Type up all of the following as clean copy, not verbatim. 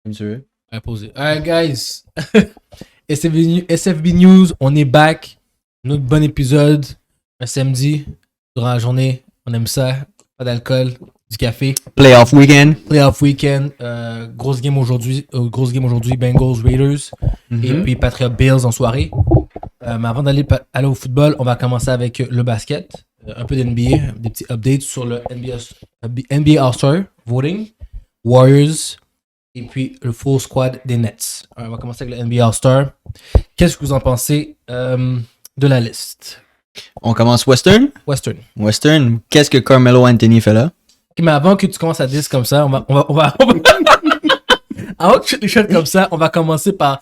Monsieur. Posé. Alright, guys. SFB News, on est back. Notre bon épisode. Un samedi, durant la journée. On aime ça. Pas d'alcool, du café. Playoff weekend. Playoff weekend. Grosse game aujourd'hui. Bengals Raiders. Et puis Patriot Bills en soirée. Mais avant d'aller au football, on va commencer avec le basket. Un peu d'NBA. Des petits updates sur le NBA All-Star voting. Warriors. Et puis le full squad des Nets. Alors, on va commencer avec le NBA All-Star. Qu'est-ce que vous en pensez de la liste? On commence Western. Western, qu'est-ce que Carmelo Anthony fait là? Ok, mais avant que tu commences à dire comme ça, on va avant que tu les shots comme ça, on va commencer par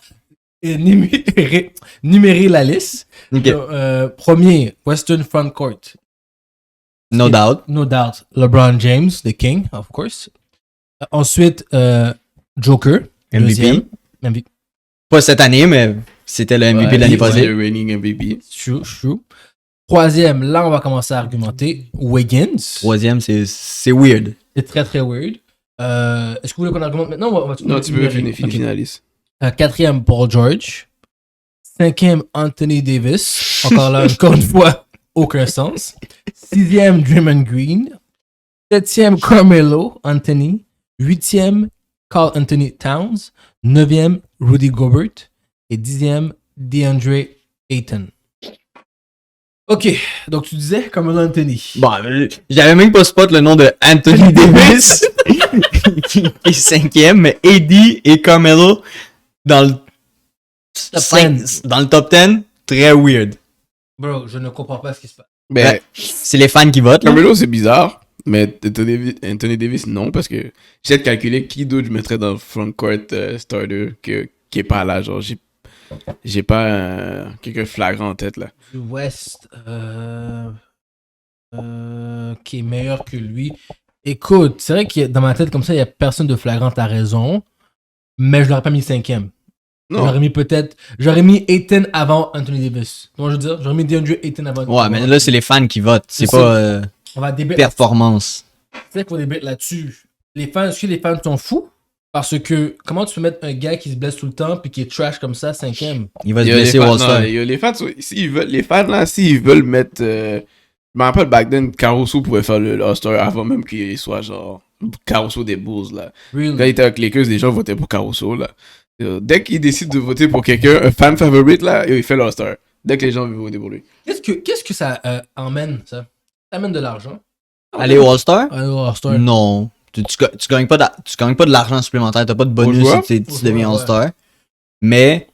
numérer la liste. Okay. Premier, Western Front Court. No doubt. LeBron James, the King, of course. Ensuite, Joker, MVP. MVP. Pas cette année, mais c'était le MVP de l'année passée. Le reigning MVP. True. Troisième, là, on va commencer à argumenter. Wiggins. Troisième, c'est weird. C'est très, très weird. Est-ce que vous voulez qu'on argumente maintenant? Non, tu peux finaliste. Quatrième, Paul George. Cinquième, Anthony Davis. Encore une fois, aucun sens. Sixième, Draymond Green. Septième, Carmelo Anthony. Huitième, Karl Anthony Towns. Neuvième, Rudy Gobert. Et dixième, DeAndre Ayton. Ok, donc tu disais Carmelo Anthony. Bon, j'avais même pas spot le nom de Anthony Davis. Qui est cinquième, mais AD et Carmelo dans le top 10, très weird. Bro, je ne comprends pas ce qui se passe. Ben, c'est les fans qui votent. Carmelo, c'est bizarre. Mais Anthony Davis, non, parce que j'essaie de calculer qui d'autre je mettrais dans le front court starter qui est pas là. Genre, j'ai pas quelqu'un flagrant en tête là. Du West, qui est meilleur que lui. Écoute, c'est vrai que dans ma tête, comme ça, il n'y a personne de flagrant, t'as raison. Mais je l'aurais pas mis cinquième. Non. J'aurais mis Ayton avant Anthony Davis. Comment je veux dire? J'aurais mis DeAndre Ayton avant. Ouais, mais là, c'est les fans qui votent. C'est pas on va performance. C'est vrai qu'il faut débattre là-dessus. Est-ce que les fans sont fous? Parce que comment tu peux mettre un gars qui se blesse tout le temps puis qui est trash comme ça, cinquième? Il va se blesser au All-Star. Les fans, là, s'ils veulent mettre... je me rappelle, back then, Caruso pouvait faire le All-Star avant même qu'il soit genre... Caruso des Bulls, là. Really? Quand il était avec les Lakers, les gens votaient pour Caruso, là. Dès qu'il décide de voter pour quelqu'un, un fan favorite, là, il fait l'All-Star. Dès que les gens veulent voter pour lui. Qu'est-ce que ça emmène, ça? Ça amène de l'argent. Aller au All-Star? Aller au All-Star. Non. Tu gagnes pas de l'argent supplémentaire. T'as pas de bonus si tu deviens All-Star. Mais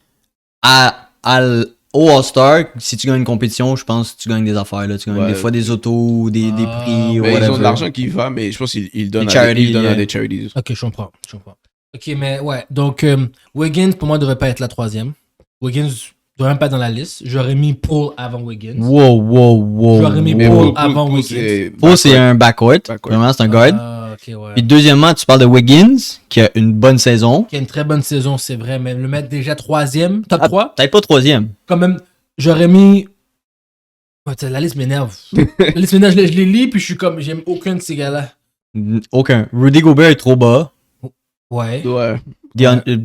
au All-Star, si tu gagnes une compétition, je pense que tu gagnes des affaires. Là. Tu gagnes des fois des autos, des prix. Ils ont de l'argent qui va, mais je pense qu'ils donnent à des charities. Ok, je comprends. Ok, mais ouais. Donc, Wiggins, pour moi, devrait pas être la troisième. Wiggins devrait même pas être dans la liste. J'aurais mis Paul avant Wiggins. Wow. J'aurais mis Paul avant Wiggins. Paul, c'est un backcourt. Vraiment, c'est un guard. Ok, ouais. Puis deuxièmement, tu parles de Wiggins, qui a une bonne saison. Qui a une très bonne saison, c'est vrai. Mais le mettre déjà troisième, top 3. Peut-être pas troisième. Quand même, j'aurais mis... Ouais, la liste m'énerve. La liste m'énerve, je les lis, puis je suis comme... J'aime aucun de ces gars-là. Aucun. Rudy Gobert est trop bas. Ouais.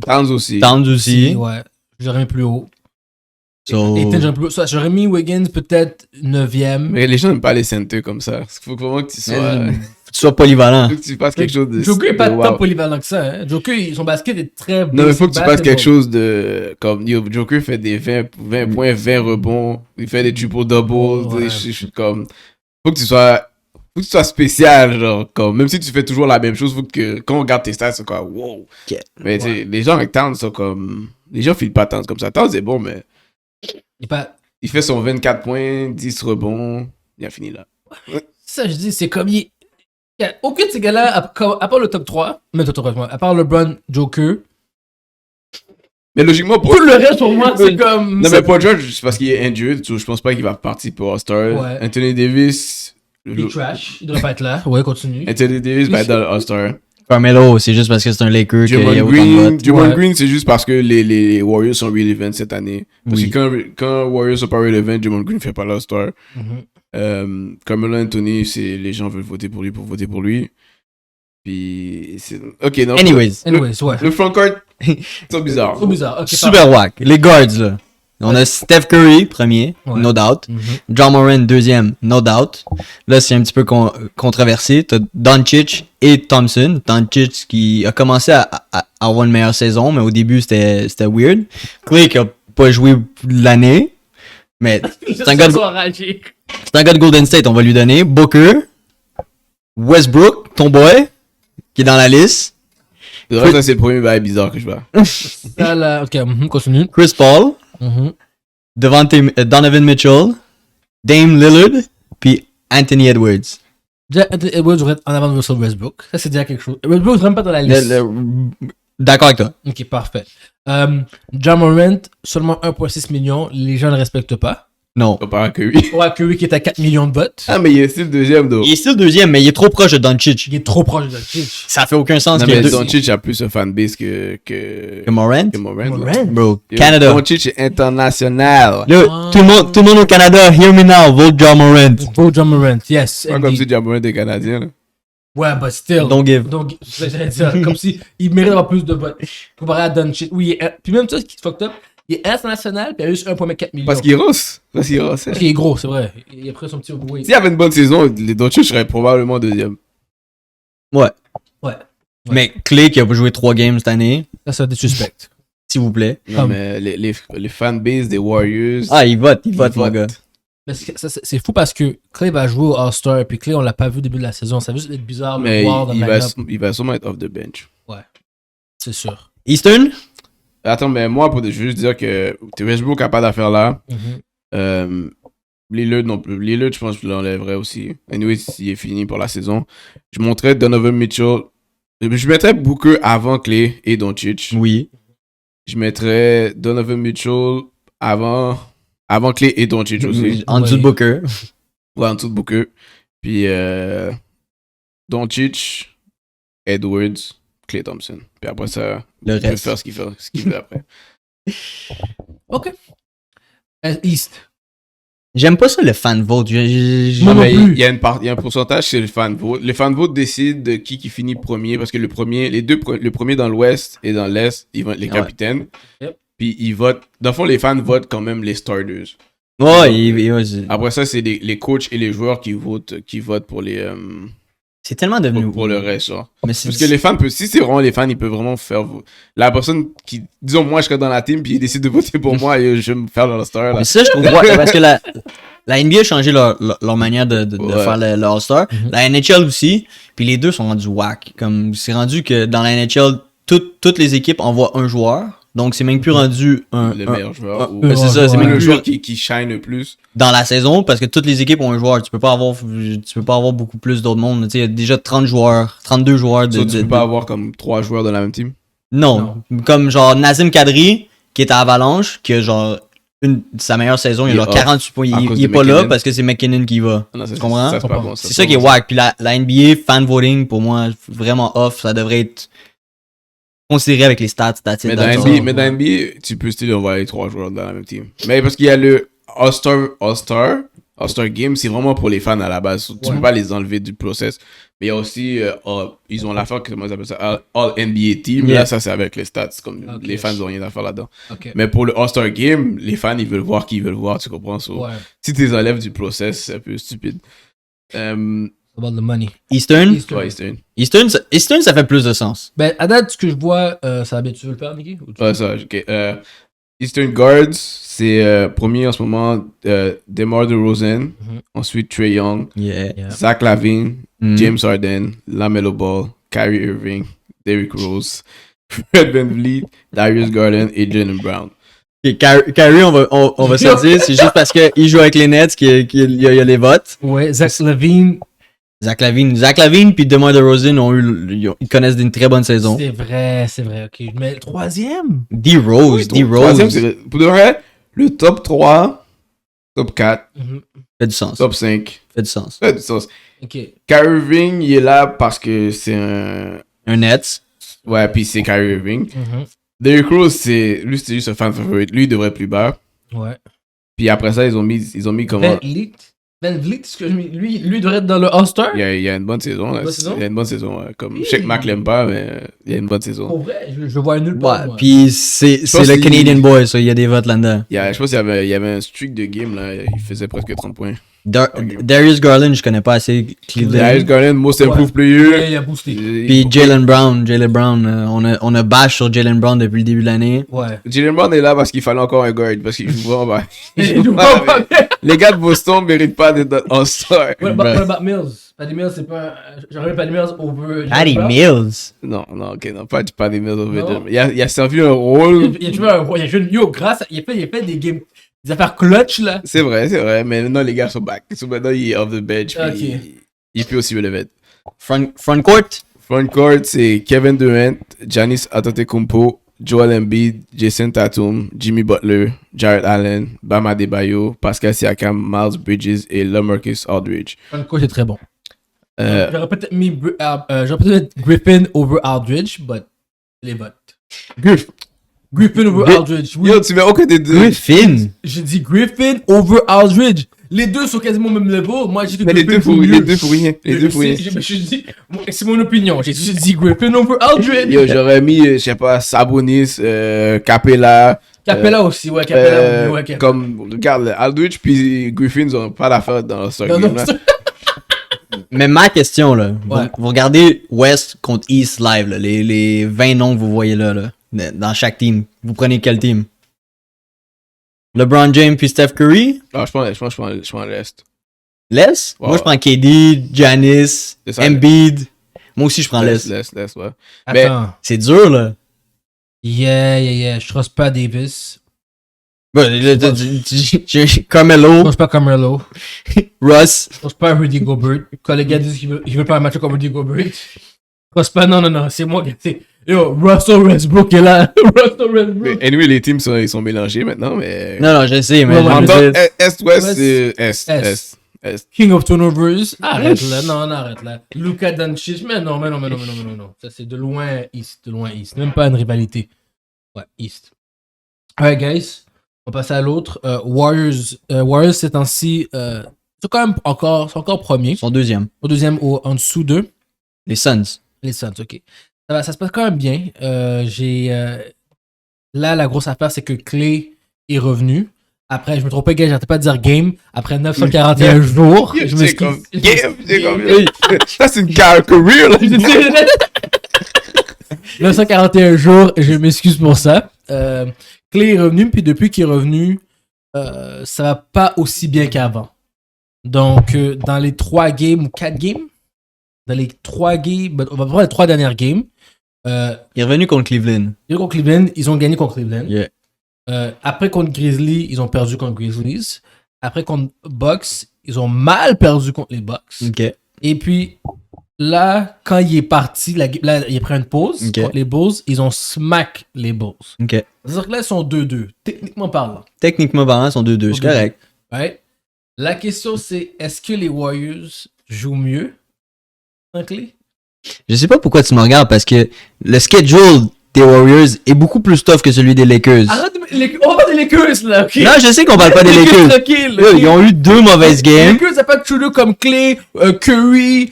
Towns aussi. Ouais. J'aurais mis plus haut. So... J'aurais mis Wiggins peut-être 9e. Mais les gens n'aiment pas les centers comme ça. Il faut vraiment que tu sois polyvalent. Faut que tu fasses quelque chose de... Joker n'est pas tant polyvalent que ça. Hein. Joker, son basket est très... Non, mais il faut que tu fasses quelque chose de... Comme Joker fait des 20 points, 20 rebonds. Il fait des triple-doubles. Ouais. Comme... Faut que tu sois spécial, genre, comme, même si tu fais toujours la même chose, faut que, quand on regarde tes stats, c'est comme, wow. Okay. Mais tu sais, les gens avec Towns sont comme, les gens filent pas Towns comme ça. Towns est bon, mais il fait son 24 points, 10 rebonds, il a fini là. Ça, je dis, c'est comme, il y a aucun de ces gars-là, à part le top 3, à part LeBron, Joker. Mais logiquement, tout le reste pour moi, c'est comme... Non, mais Paul George, c'est parce qu'il est injured, je pense pas qu'il va participer au All-Star. Ouais. Anthony Davis... Il est trash, il devrait pas être là. Ouais, continue. Anthony Davis va être dans le All-Star. Carmelo, c'est juste parce que c'est un Laker qu'il y a autant de votes. Draymond Green, c'est juste parce que les Warriors sont relevant cette année. Parce que quand Warriors sont pas relevant, Draymond Green fait pas l'All-Star. Carmelo Anthony, les gens veulent voter pour lui. Puis, ok, non. Anyways, Anyways, ouais. Le frontcourt, c'est bizarre. Trop bizarre. Ok, super whack. Les guards, là. On a Steph Curry, premier, Ouais. no doubt. Mhm. John Moran, deuxième, no doubt. Là, c'est un petit peu controversé. T'as Doncic et Thompson. Doncic qui a commencé à avoir une meilleure saison, mais au début, c'était weird. Clay qui a pas joué l'année, mais c'est un gars de Golden State, on va lui donner. Booker, Westbrook, ton boy, qui est dans la liste. Le reste, ça, c'est le premier bail bizarre que je vois. Ça, là, ok, continue. Chris Paul, Mhm. Donovan Mitchell, Dame Lillard, puis Anthony Edwards. Déjà, Anthony Edwards devrait être en avant de Russell Westbrook. Ça, c'est déjà quelque chose. Westbrook n'est même pas dans la liste. D'accord avec toi. Ok, parfait. Ja Morant, seulement 1,6 million. Les gens ne le respectent pas. Non. Comparé à Curry. Ouais, Curry qui est à 4 millions de votes. Ah, mais il est still deuxième, donc. Il est still deuxième, mais il est trop proche de Doncic. Il est trop proche de Doncic. Ça fait aucun sens Non, qu'il y ait mais deux... Doncic a plus un fanbase que Morant. Morant. Morant. Bro, Yo, Canada. Doncic est international. Là, Ah. tout le monde au Canada, hear me now, vote John Morant. Vote Ja Morant, yes. Pas comme indeed. si Jamorant est canadien, là. Ouais, but still. Don't give. Donc, c'est ça que j'allais dire. Comme si il mérite d'avoir plus de votes. Comparé à Doncic. Oui, puis même ça, ce qui est fucked up, il est international, puis il a juste 1,4 million. Parce qu'il est rosse. Parce qu'il est rosse. Parce qu'il est gros, c'est vrai. Il a pris son petit weight. S'il y avait une bonne saison, les Doncic seraient probablement deuxième. Ouais. Ouais. Mais Clay qui a joué 3 games cette année, Ça, c'est des suspects. s'il vous plaît. Non, Ah. mais les fanbases des Warriors. Ah, il vote, mon votent. gars. Mais c'est fou parce que Clay va jouer au All-Star, puis Clay, on l'a pas vu au début de la saison. Ça va juste être bizarre de Mais le voir dans le line-up. il va sûrement être off the bench. C'est sûr. Eastern? Attends, mais moi, je veux juste dire que Westbrook n'a pas d'affaire là. Lillard non plus. Lillard, je pense que je l'enlèverais aussi. Anyway, s'il est fini pour la saison. Je montrais Donovan Mitchell. Je mettrais Booker avant Clay et Doncic. Oui. Je mettrais Donovan Mitchell avant Clay et Doncic aussi. En dessous de Booker. Ouais, en dessous de Booker. Puis Doncic, Edwards, Klay Thompson. Puis après ça, Le il peut reste. faire ce qu'il veut après. Ok. East. J'aime pas ça, le fan vote. Moi non Mais plus. il y a un pourcentage, c'est le fan vote. Le fan vote décide de qui finit premier parce que le premier dans l'ouest et dans l'est, ils vont être les Ouais. capitaines. Yep. Puis ils votent. Dans le fond, les fans votent quand même les starters. Ouais, Après ça, c'est les coachs et les joueurs qui votent pour les c'est tellement devenu. pour le reste. Genre. Mais c'est Parce que les fans, si c'est vraiment les fans, ils peuvent vraiment faire. La personne qui, disons, moi, je serais dans la team, puis ils décident de voter pour moi et je vais me faire leur star. Là. Mais ça, je trouve. Ouais, parce que la NBA a changé leur manière de Ouais. faire le All-Star. La NHL aussi. Puis les deux sont rendus whack. Comme, c'est rendu que dans la NHL, toutes les équipes envoient un joueur. Donc, c'est même plus rendu Le meilleur joueur. ou c'est ça, c'est même le plus joueur qui shine le plus. dans la saison parce que toutes les équipes ont un joueur. Tu peux pas avoir beaucoup plus d'autres mondes. Tu sais, il y a déjà 30 joueurs, 32 joueurs Tu peux pas avoir comme 3 joueurs dans la même team. Non. Comme genre Nazem Kadri, qui est à Avalanche, qui a genre sa meilleure saison, il Il a est genre off 48 points. à Il cause est de pas là McKinnon. parce que c'est McKinnon qui va. Non, Tu comprends? Ça, c'est pas bon. C'est ça qui est wack. Puis la NBA, fan voting, pour moi, vraiment off. Ça devrait être considéré avec les stats. Mais dans NBA, tu peux still envoyer 3 joueurs dans la même team. Mais parce qu'il y a le All-Star Game, c'est vraiment pour les fans à la base. Tu peux pas les enlever du process. Mais il y a aussi, ils ont l'affaire, comment ils appellent ça, All NBA Team. Yeah. Là, ça, c'est avec les stats. Comme Ok. les fans n'ont rien à faire là-dedans. Ok. Mais pour le All-Star Game, les fans, ils veulent voir qui ils veulent voir, tu comprends? So, Ouais. si tu les enlèves du process, c'est un peu stupide. About the money. Eastern? Ouais, Eastern. Eastern, ça fait plus de sens. Ben, à date, ce que je vois, ça va bien. Tu veux le faire, Nicky? Ou tu- Ouais, ça, ok. Eastern Guards, c'est premier en ce moment, DeMar DeRozan. Ensuite, Trae Young. Yeah. Yeah. Zach Lavine, Mm. James Harden, LaMelo Ball, Kyrie Irving, Derrick Rose, Fred VanVleet, Darius Garland et Jaylen Brown. Et Kyrie, on va se le dire, c'est juste parce qu'il joue avec les Nets qu'il y a les votes. Ouais, Zach Lavine. Zach Lavine puis DeMar DeRozan ils connaissent une très bonne saison. C'est vrai. Ok. Mais le troisième? D-Rose. Troisième, pour de vrai, le top 3, top 4, Fait du sens. top 5, Fait du sens. fait du sens. Ok. Kyrie Irving, il est là parce que c'est un... Un Nets. Ouais, puis c'est Kyrie Irving. Mhm. Derrick Rose, lui, c'était juste un fan favorite. Lui, il devrait être plus bas. Ouais. Puis après ça, ils ont mis comment... VanVleet. Van Vliet, lui devrait être dans le All-Star. Il y a une bonne saison. Là. Il y a une bonne saison. Ouais. Comme, je sais que Mac l'aime pas, mais il y a une bonne saison. Pour vrai, je vois nulle part. Ouais, puis c'est pense le qu'il- Canadian Boy, ça, il y a des votes là-dedans. Je pense qu'il y avait un streak de game, là. Il faisait presque 30 points. Darius Garland, je connais pas assez Cleveland. Darius Garland, most improved Ouais, player. il a boosté. Puis Jalen Brown, on a bash sur Jalen Brown depuis le début de l'année. Ouais. Jalen Brown est là parce qu'il fallait encore un guard, parce qu'il joue vraiment bien. Il joue pas bien. Les gars de Boston méritent pas d'être All-Star. What about Mills? Paddy Mills, c'est pas. J'aurais Paddy Mills over. Patty Mills. Non, ok, non, pas des Mills over Non. Jalen. Il a servi un rôle. Il a joué un rôle. Il a joué yo, grâce à. Il a fait des games. Des affaires clutch, là. C'est vrai, mais maintenant les gars sont back. Maintenant il est off the bench. Ok. Puis il peut aussi relever. Front court? Front court, c'est Kevin Durant, Giannis Antetokounmpo, Joel Embiid, Jason Tatum, Jimmy Butler, Jarrett Allen, Bam Adebayo, Pascal Siakam, Miles Bridges et LaMarcus Aldridge. Un coach est très bon. Euh, J'aurais peut-être mis Griffin over Aldridge, but les votes. Griffin over Aldridge. Oui. Yo, tu mets aucun des deux. Griffin. J'ai dit Griffin over Aldridge. Les deux sont quasiment au même level. Moi, j'ai dit Mais les Griffin deux mieux. les deux pour rien. Les deux pour rien. Je dis, c'est mon opinion. J'ai juste dit Griffin over Aldridge. Yo, j'aurais mis, je sais pas, Sabonis, Capella. Capella aussi, ouais, Capella. Ouais, Capella. Comme, regarde, Aldridge puis Griffin, ils ont pas d'affaire dans le Star Non, Game, non, là. ça- Mais ma question, là. Ouais. Vous regardez West contre East live, là, les 20 noms que vous voyez là, dans chaque team. Vous prenez quel team? LeBron James puis Steph Curry? Ah, je prends l'Est. Les? Ouais, Moi, je prends KD, Giannis, C'est ça, Embiid. Moi aussi, je prends Les. L'Est, ouais. Attends. C'est dur, là. Yeah. Je trust pas Davis. Carmelo, Je trust pas Carmelo. Russ. Je trust pas Rudy Gobert. Quand les gars disent qu'ils veulent pas un match comme Rudy Gobert. Je trust pas, non. C'est moi qui sais. Yo, Russell Westbrook est là. Russell Westbrook. Mais anyway, les teams ils sont mélangés maintenant, mais. Non, je sais, mais Ouais, je En veux tant dire- Est-Ouest, Ouest. c'est Est. King of Turnovers. Arrête là, non, arrête là. Luka Doncic, mais non. Ça, c'est de loin East. Même pas une rivalité. Ouais, East. Alright, guys. On va passer à l'autre. Warriors, ces temps-ci, sont quand même encore premiers. Ils sont deuxième. Au deuxième, en dessous d'eux. Les Suns. Les Suns, ok. Ça se passe quand même bien. Là, la grosse affaire, c'est que Clay est revenu. Après, je me trompais, gars, j'arrêtais pas de dire game. Après 941 jours, je C'est comme. m'excuse. C'est comme. Ça, c'est une career, là. 941 jours, je m'excuse pour ça. Clay est revenu, puis depuis qu'il est revenu, ça va pas aussi bien qu'avant. Donc, dans les 3 games ou 4 games, on va voir les 3 dernières games. Il est revenu contre Cleveland. Contre Cleveland, ils ont gagné contre Cleveland. Yeah. Après, contre Grizzlies, ils ont perdu contre Grizzlies. Après, contre Bucks, ils ont mal perdu contre les Bucks. OK. Et puis, là, quand il est parti, là, il a pris une pause Ok. contre les Bulls. Ils ont smack les Bulls. OK. C'est-à-dire que là, ils sont 2-2, techniquement parlant. Techniquement parlant, ils sont 2-2. C'est correct. Right? La question, c'est est-ce que les Warriors jouent mieux sans Clay? Je sais pas pourquoi tu me regardes parce que le schedule des Warriors est beaucoup plus tough que celui des Lakers. Arrête on va des Lakers, là, ok? Non, je sais qu'on parle pas des Lakers. Lakers, Yo, ils ont eu 2 mauvaises Les games. Lakers, ça pas de shooter comme Clay, Curry.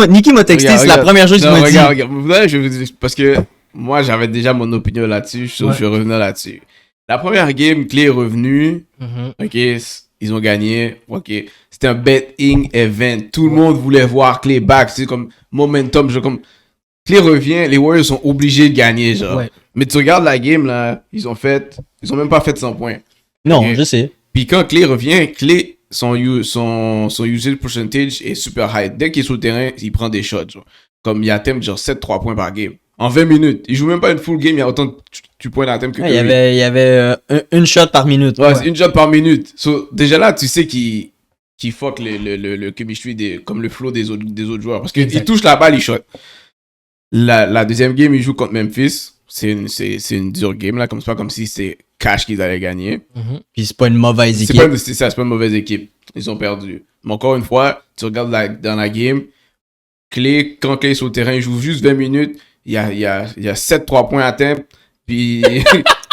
Nicky m'a texté, c'est la première chose qu'il m'a dit. Regarde. Là, je vais vous dire, parce que moi, j'avais déjà mon opinion là-dessus, je vais revenir là-dessus. La première game, Clay est revenu. Ok, ils ont gagné. Ok, c'était un betting event. Tout le monde voulait voir Clay back. C'est comme momentum. Clay revient, les Warriors sont obligés de gagner, genre. Ouais. Mais tu regardes la game, là, ils ont même pas fait 100 points. Non, Ok. je sais. Puis quand Clay revient, Clay, son usage percentage est super high. Dès qu'il est sur le terrain, il prend des shots, genre. Comme il atteint genre 7-3 points par game. En 20 minutes. Il joue même pas une full game, il y a autant de tu points d'atteint que Ouais, Curry. il y avait une shot par minute. Ouais, c'est une shot par minute. So, déjà là, tu sais qu'il fuck le chemistry comme le flow des autres joueurs. Parce qu'il touche la balle, il shot. La deuxième game, il joue contre Memphis. C'est une dure game, là. Comme c'est pas comme si c'était cash qu'ils allaient gagner. Puis c'est pas une mauvaise C'est équipe. pas une mauvaise équipe. Ils ont perdu. Mais encore une fois, tu regardes dans la game, quand Clay est sur le terrain, il joue juste 20 minutes. Il y a 7-3 points atteints. Puis.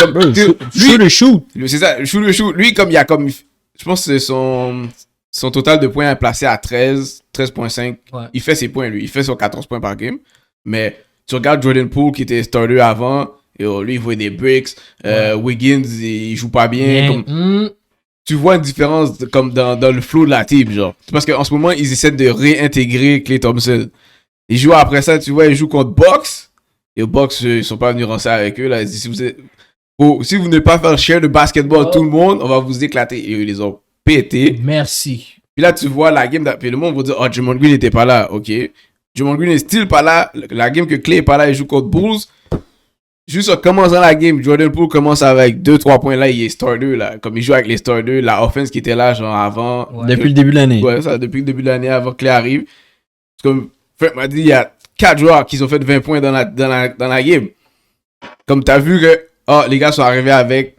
Shoot le shoot. C'est ça, shoot. Lui, comme il y a comme. Je pense que c'est son. son total de points est placé à 13.5. Ouais. Il fait ses points, lui. Il fait son 14 points par game. Mais tu regardes Jordan Poole, qui était starter avant, et lui, il voit des breaks. Wiggins, il joue pas bien. Tu vois une différence comme dans le flow de la team, genre. C'est parce qu'en ce moment, ils essaient de réintégrer Klay Thompson. Ils jouent après ça, tu vois, ils jouent contre Bucks. Et Bucks, ils sont pas venus rancer avec eux, là. Ils disent, si vous ne pas faire share de basketball tout le monde, on va vous éclater. Et eux, ils les ont pété. Merci. Puis là, tu vois la game, puis le monde va dire, oh, Draymond Green n'était pas là, ok. Draymond Green n'est still pas là. La game que Klay est pas là, il joue contre Bulls. Juste en commençant la game, Jordan Poole commence avec 2-3 points là, il est starter là. Comme il joue avec les starters, la offense qui était là, genre avant. Ouais. Depuis le début de l'année. Ouais, ça, depuis le début de l'année, avant que Klay arrive. C'est comme, Frank m'a dit, il y a 4 joueurs qui ont fait 20 points dans la game. Comme t'as vu que, les gars sont arrivés avec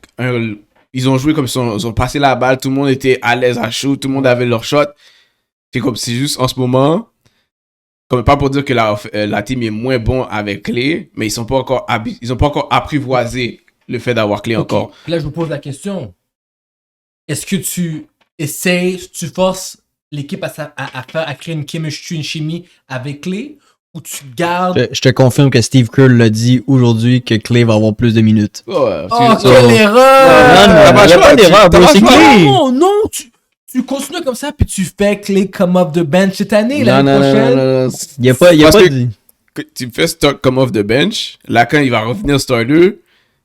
ils ont joué comme ils ont passé la balle, tout le monde était à l'aise à shoot, tout le monde avait leur shot. C'est juste en ce moment, comme pas pour dire que la team est moins bon avec Klay, mais ils ont pas encore apprivoisé le fait d'avoir Klay encore. Là, je vous pose la question. Est-ce que tu forces l'équipe à créer une chemistry, une chimie avec Klay, ou tu gardes... Je te confirme que Steve Kerr l'a dit aujourd'hui que Klay va avoir plus de minutes. Quelle erreur! Non, pas d'erreur, bro, c'est Klay! Non, tu continues comme ça, puis tu fais Klay come off the bench cette année, l'année prochaine. Non. Il n'y a pas dit. Tu me fais start come off the bench, là quand il va revenir starter,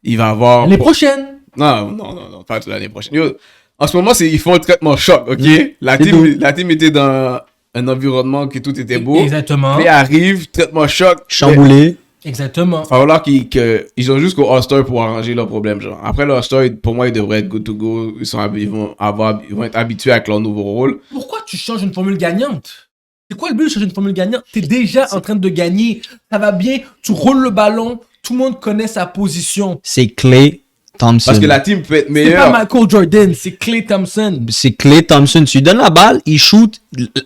il va avoir... L'année prochaine. Non, pas l'année prochaine. Yo, en ce moment, ils font un traitement choc, ok? La team était dans un environnement que tout était beau. Exactement. Klay arrive, traitement choc. Chamboulé. Exactement. Il va falloir qu'ils ont jusqu'au All-Star pour arranger leurs problèmes, genre. Après le All-Star, pour moi, ils devraient être good to go. Ils vont être habitués avec leur nouveau rôle. Pourquoi tu changes une formule gagnante? C'est quoi le but de changer une formule gagnante? T'es déjà en train de gagner. Ça va bien. Tu roules le ballon. Tout le monde connaît sa position. C'est Klay Thompson. Parce que la team peut être C'est meilleure. pas Michael Jordan, c'est Klay Thompson. C'est Klay Thompson. Tu lui donnes la balle, il shoot.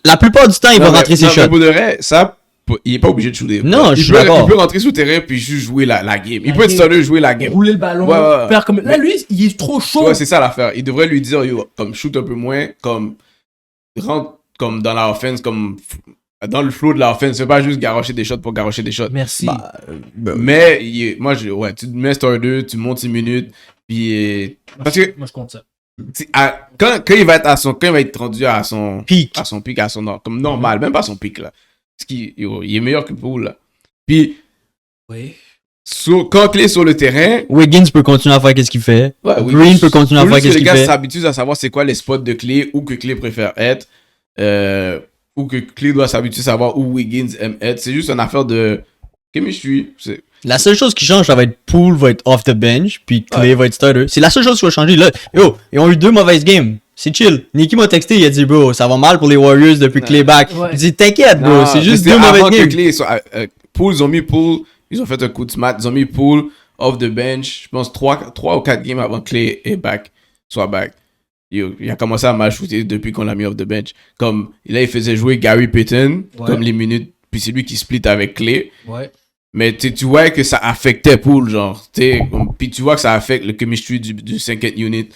La plupart du temps, il va rentrer ses shots. Pour de vrai, ça, il est pas obligé de shooter. Non, je suis d'accord. Il peut rentrer sous terrain puis juste jouer la game. Il peut être starter, jouer la game. Rouler le ballon, faire comme... Là, lui, il est trop chaud. Ouais, c'est ça l'affaire. Il devrait lui dire, yo, comme shoot un peu moins, comme rentre comme dans la offense, comme dans le flow de la offense. C'est pas juste garocher des shots pour garocher des shots. Merci. Mais, tu mets starter, tu montes 6 minutes, puis... Parce que... Moi, je compte ça. Quand il va être rendu à son pic, comme normal, même pas son pic là. Parce qu'il est meilleur que Poole là. Puis oui. Quand Klay est sur le terrain, Wiggins peut continuer à faire qu'est-ce qu'il fait. Green peut continuer à faire qu'est-ce qu'il fait. Les gars s'habituent à savoir c'est quoi les spots de Klay, où que Klay préfère être, ou que Klay doit s'habituer à savoir où Wiggins aime être. C'est juste une affaire de chemistry. La seule chose qui change, ça va être Poole va être off the bench, puis Klay va être starter. C'est la seule chose qui va changer. Là, ils ont eu 2 mauvaises games. C'est chill. Nicky m'a texté, il a dit, bro, ça va mal pour les Warriors depuis Klay back. Ouais. Il dit, t'inquiète, bro, c'est juste 2 mauvaises games. Poole, ils ont mis Poole, ils ont fait un coup de smat, ils ont mis Poole off the bench, je pense 3 ou 4 games avant que Klay est back, soit back. Il a commencé à mal shooter depuis qu'on l'a mis off the bench. Comme, là, il faisait jouer Gary Payton, comme les minutes, puis c'est lui qui split avec Klay. Ouais. Mais tu vois que ça affectait Poole, genre. Puis tu vois que ça affecte le chemistry du 5th unit.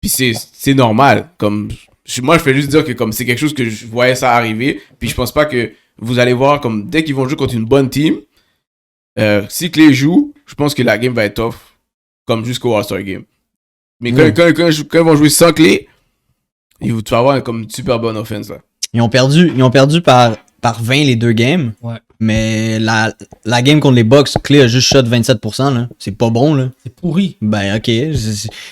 Puis c'est normal. Comme, moi, je fais juste dire que comme c'est quelque chose que je voyais ça arriver. Puis je pense pas que vous allez voir, comme dès qu'ils vont jouer contre une bonne team, si Klay joue, je pense que la game va être tough. Comme jusqu'au All-Star Game. Mais quand ils vont jouer sans Klay, tu vas avoir comme une super bonne offense, là. Ils ont perdu par 20 les 2 games. Ouais. Mais la game contre les Bucks, Klay a juste shot 27%, là. C'est pas bon, là. C'est pourri. Ben, ok.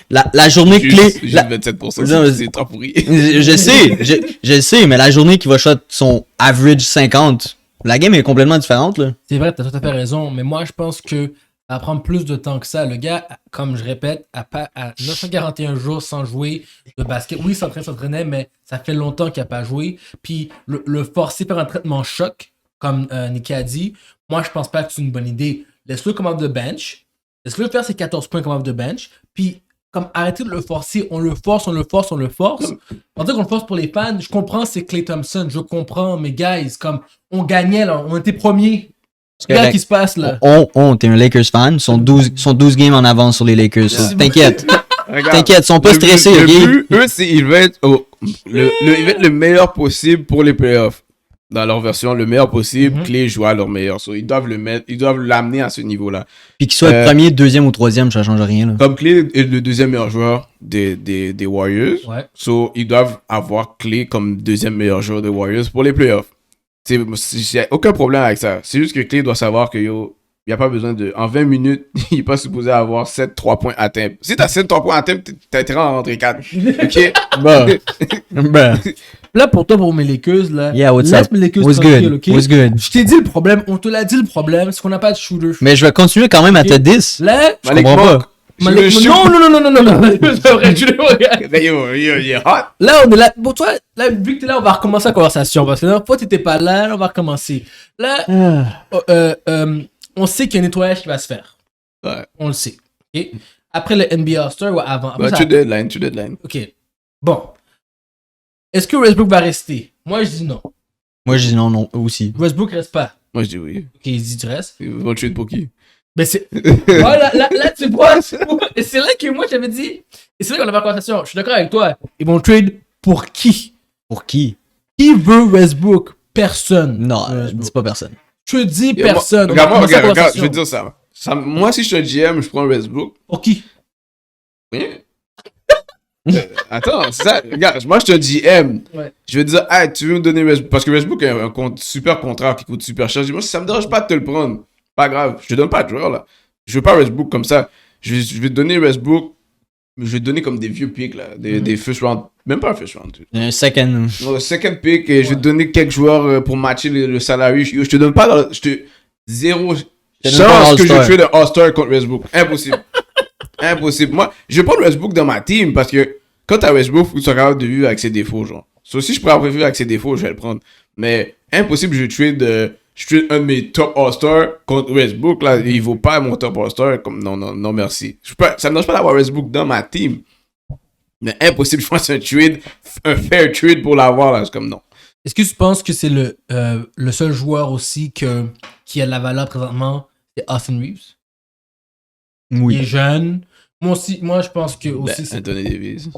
La journée Klay... Juste 27%, c'est trop pourri. Je sais, mais la journée qui va shot son average 50, la game est complètement différente, là. C'est vrai, t'as tout à fait raison. Mais moi, je pense que ça va prendre plus de temps que ça. Le gars, comme je répète, à 941 jours sans jouer de basket. Oui, il s'entraînait, mais ça fait longtemps qu'il n'a pas joué. Puis le forcer par un traitement choc, comme Nicky a dit, moi, je pense pas que c'est une bonne idée. Laisse-le comme off the bench. Laisse-le faire ses 14 points comme off the bench. Puis, comme arrêtez de le forcer. On le force. On dit qu'on le force pour les fans. Je comprends, c'est Klay Thompson. Je comprends, mais guys, comme on gagnait, là. On était premiers. Regarde ce qui se passe, là. T'es un Lakers fan. Sont 12 games en avance sur les Lakers. So, t'inquiète. Regarde, T'inquiète, ils sont pas stressés, le ok? but, eux, c'est ils veulent être ils veulent être le meilleur possible pour les playoffs. Dans leur version, le meilleur possible, Clay joue à leur meilleur. So, ils doivent l'amener à ce niveau-là. Puis qu'ils soient premier, deuxième ou troisième, ça change rien, là. Comme Clay est le deuxième meilleur joueur des Warriors, Ouais. so, ils doivent avoir Clay comme deuxième meilleur joueur des Warriors pour les playoffs. Il n'y a aucun problème avec ça. C'est juste que Clay doit savoir que il n'y a pas besoin de. En 20 minutes, il n'est pas supposé avoir 7 3 points atteints. Si tu as 7 3 points atteints, t'as intérêt à en rentrer 4. Ok? Ben. Là, pour toi, pour mes Lakers, là, Yeah, what's laisse up? mes Lakers What's tranquilles, good? ok? What's good? Je t'ai dit le problème, on te l'a dit le problème, c'est qu'on n'a pas de shooter. Mais je vais continuer quand même à te 10. Là, Je comprends pas. non, c'est vrai, tu le regardes. Il est hot. Là, on est là. Bon, toi, là, vu que t'es là, on va recommencer la conversation. Parce que la dernière fois, t'étais pas là, on va recommencer. Là, on sait qu'il y a un nettoyage qui va se faire. Ouais. On le sait. ok? Après le NBA All-Star ou avant? Après, ça- Tu deadline. Ok. Bon. Est-ce que Westbrook va rester? Moi, je dis non. Moi, je dis non aussi. Westbrook reste pas. Moi, je dis oui. Ok, il dit tu restes. Ils vont tuer pour qui? Mais c'est. Voilà, là, tu vois. Et c'est là que moi, j'avais dit. Et c'est là qu'on avait la conversation. Je suis d'accord avec toi. Ils vont trade pour qui? Pour qui? Qui veut Westbrook? Personne. Non, Westbrook. dis pas personne. Je te dis personne. On va Regarde, commencer la regarde, conversation. je vais te dire ça. Moi, si je suis un GM, je prends Westbrook. Pour qui? Rien. Attends, c'est ça. Regarde, moi, je suis un GM. Ouais. Je vais te dire, hey, tu veux me donner Westbrook? Parce que Westbrook a un super contrat qui coûte super cher. Je dis, moi, ça me dérange pas de te le prendre. Pas grave. Je te donne pas de joueur, là. Je veux pas Westbrook comme ça. Je vais te donner Westbrook. Mais je vais te donner comme des vieux picks, là. Des first round. Même pas un first round. Un second. Non, second pick, et je vais te donner quelques joueurs pour matcher le salarié. Je te donne pas. Zéro donne pas chance un que je All-Star. fais le All-Star contre Westbrook. Impossible. Impossible. Moi, je vais prendre Westbrook dans ma team parce que quand t'as Westbrook, faut que tu sois capable de vivre avec ses défauts, genre. So, si je pourrais vivre avec ses défauts, je vais le prendre. Mais impossible, je trade un de mes top All-Stars contre Westbrook, là. Il vaut pas mon top All-Star. Comme, non, merci. Ça me dérange pas d'avoir Westbrook dans ma team. Mais impossible, je pense un fair trade pour l'avoir, là. C'est comme non. Est-ce que tu penses que c'est le seul joueur aussi qui a de la valeur présentement? C'est Austin Reeves. Il est Oui. jeune. Moi, je pense que aussi. c'est- Anthony Davis.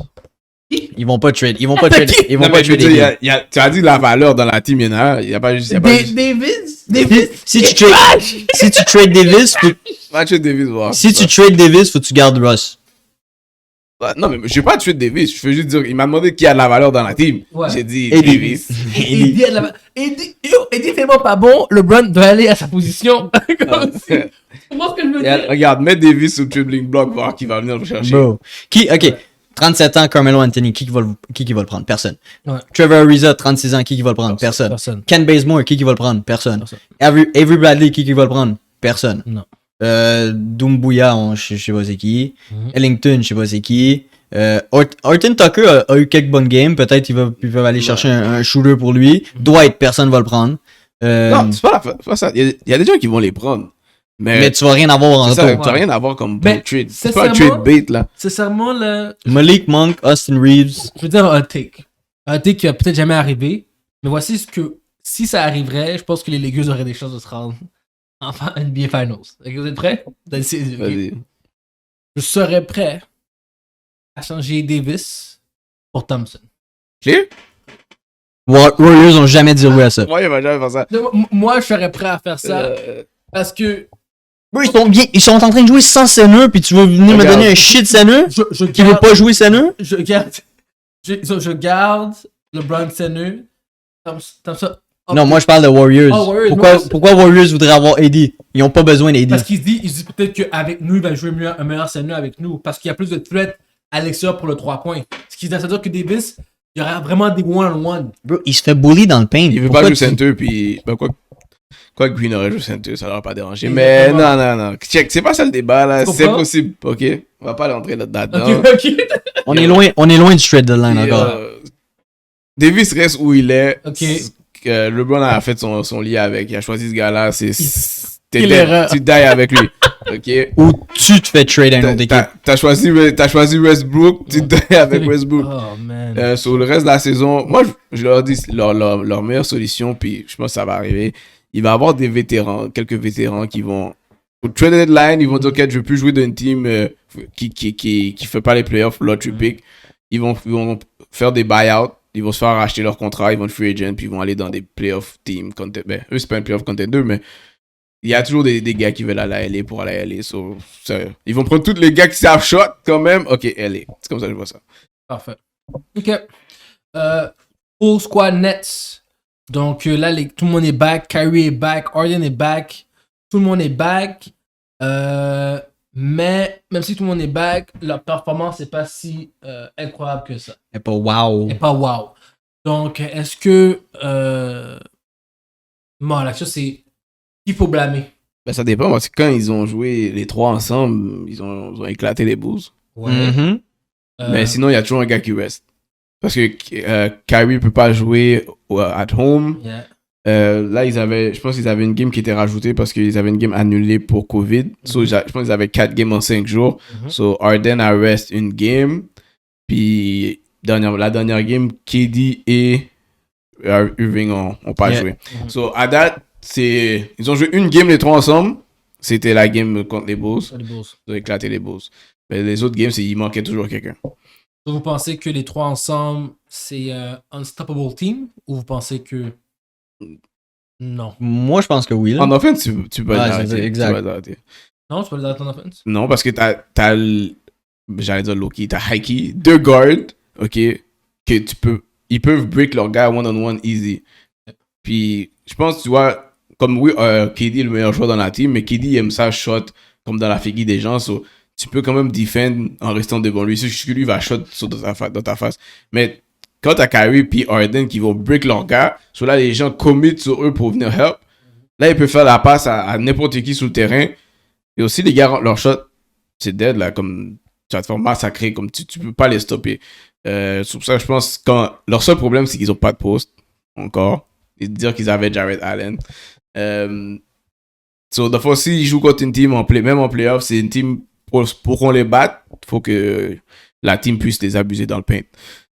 Ils vont pas trade. Ils vont pas trade. Ils vont Non, pas mais je veux trader. dire, tu as dit la valeur dans la team, il y en a. Il n'y a pas juste. Davis? Si tu trade Davis, Pas tuer Davis, voir. si tu trade Davis, faut que tu gardes Russ. Non, mais je vais pas tuer Davis. Je veux juste dire, il m'a demandé qui a de la valeur dans la team. Ouais. J'ai dit Et Davis. Eddie a de la- Eddie tellement pas bon, LeBron doit aller à sa position. Comme si- Tu comprends ce que je veux dire? Regarde, mets Davis sur dribbling block, voir qui va venir le chercher. Bro. Ok. 37 ans, Carmelo Anthony, qui va le prendre? Personne. Ouais. Trevor Ariza, 36 ans, qui va le prendre? Personne. Personne. Ken Bazemore, qui va le prendre? Personne. Personne. Avery Bradley, qui va le prendre? Personne. Non. Doumbouya, je sais pas c'est qui. Mhm. Ellington, je sais pas c'est qui. Horton Tucker a eu quelques bonnes games. Peut-être ils peuvent aller chercher un shooter pour lui. Dwight, personne va le prendre. Non, c'est pas ça. Il y a des gens qui vont les prendre. Mais tu vas rien avoir en c'est ça, retour. tu n'as rien à voir comme Ben, bon trade. C'est pas un sincèrement- trade bait, là. Sincèrement, là, Malik Monk, Austin Reeves. je veux dire un take. Un take qui va peut-être jamais arriver. Mais voici ce que. Si ça arriverait, je pense que les Lakers auraient des chances de se rendre en NBA Finals. Ok, vous êtes prêts? Vas-y. Je serais prêt à changer Davis pour Thompson. Clear? Warriors ont jamais dit oui à ça. Moi, il va jamais faire ça. Moi, je serais prêt à faire ça parce que Bro, ils sont en train de jouer sans Senner, puis tu veux venir me Regarde. donner un shit Senner je qui veut pas jouer Senner? je garde LeBron Senner. Thompson. Non, moi je parle de Warriors. Oh, Warriors, Pourquoi Warriors voudraient avoir AD? Ils ont pas besoin d'AD. Parce qu'il se dit peut-être qu'avec nous, il va jouer un meilleur Senner avec nous. Parce qu'il y a plus de threat à l'extérieur pour le 3 points. Ce qui veut dire que Davis, il y aura vraiment des one-on-one. Bro, il se fait bully dans le paint. Il veut Pourquoi pas jouer tu- center, puis. Ben, quoi que Green aurait joué center, ça l'aurait pas dérangé. Exactement. Mais non. Check, c'est pas ça le débat, là. Tu C'est comprends? possible, ok? On va pas aller entrer là-dedans. Ok. On est loin du trade deadline Et, encore. Davis reste où il est. Ok. LeBron a fait son lit avec. Il a choisi ce gars-là. T'es Quelle dead. erreur. Tu die avec lui. Ok? Ou tu te fais trade à une autre équipe. T'as choisi Westbrook. Tu die avec Westbrook. Oh, man. Sur le reste de la saison, moi, je leur dis leur meilleure solution, puis je pense que ça va arriver. Il va y avoir quelques vétérans qui vont. Au trade deadline, ils vont dire, ok, je veux plus jouer d'une team qui fait pas les playoffs, lottery pick, ils vont faire des buyouts, ils vont se faire racheter leur contrat, ils vont être free agent, puis ils vont aller dans des playoff teams. Ben, eux, c'est pas un playoff contender, mais il y a toujours des gars qui veulent aller à LA pour aller à LA. So, ils vont prendre tous les gars qui savent shot quand même. Ok, LA. C'est comme ça que je vois ça. Parfait. Ok. Full squad Nets. Donc là, tout le monde est back. Kyrie est back. Harden est back. Tout le monde est back. Mais même si tout le monde est back, leur performance n'est pas si incroyable que ça. Et pas wow. Et pas wow. Donc, est-ce que... Bon, la chose, c'est... Il faut blâmer. Ben, ça dépend, parce que quand ils ont joué les trois ensemble, ils ont éclaté les Bulls. Ouais. Mm-hmm. Mais sinon, il y a toujours un gars qui reste. Parce que Kyrie peut pas jouer at home. Yeah. Là, je pense qu'ils avaient une game qui était rajoutée parce qu'ils avaient une game annulée pour COVID. So, je pense qu'ils avaient 4 games en 5 jours. So, Harden a rest une game. Puis, la dernière game, KD et Irving ont pas joué. So, à date, ils ont joué une game les trois ensemble. C'était la game contre les Bulls. Ils ont éclaté les Bulls. Mais les autres games, il manquait toujours quelqu'un. Vous pensez que les trois ensemble, c'est unstoppable team? Ou vous pensez que... Non. Moi, je pense que oui. Là. En offense, tu peux arrêter. Exact. Non, tu peux les arrêter en offense? Non, parce que j'allais dire Loki, t'as Heike, 2 guards, ok, ils peuvent break leur gars one-on-one easy. Puis, je pense, tu vois, comme oui, KD est le meilleur joueur dans la team, mais KD aime ça shot comme dans la figure des gens, so, tu peux quand même défendre en restant devant lui. C'est juste que lui va shot dans ta face. Mais quand t'as Kyrie puis Harden qui vont break leur gars, so là, les gens commit sur eux pour venir help. Là, ils peuvent faire la passe à n'importe qui sur le terrain. Et aussi, les gars, leur shot, c'est dead, là, comme tu vas te faire massacrer, comme tu peux pas les stopper. C'est pour ça que je pense que leur seul problème, c'est qu'ils ont pas de poste encore. Et dire qu'ils avaient Jared Allen. So, de fois, s'ils jouent contre une team, même en playoff, c'est une team pour qu'on les batte, il faut que la team puisse les abuser dans le paint.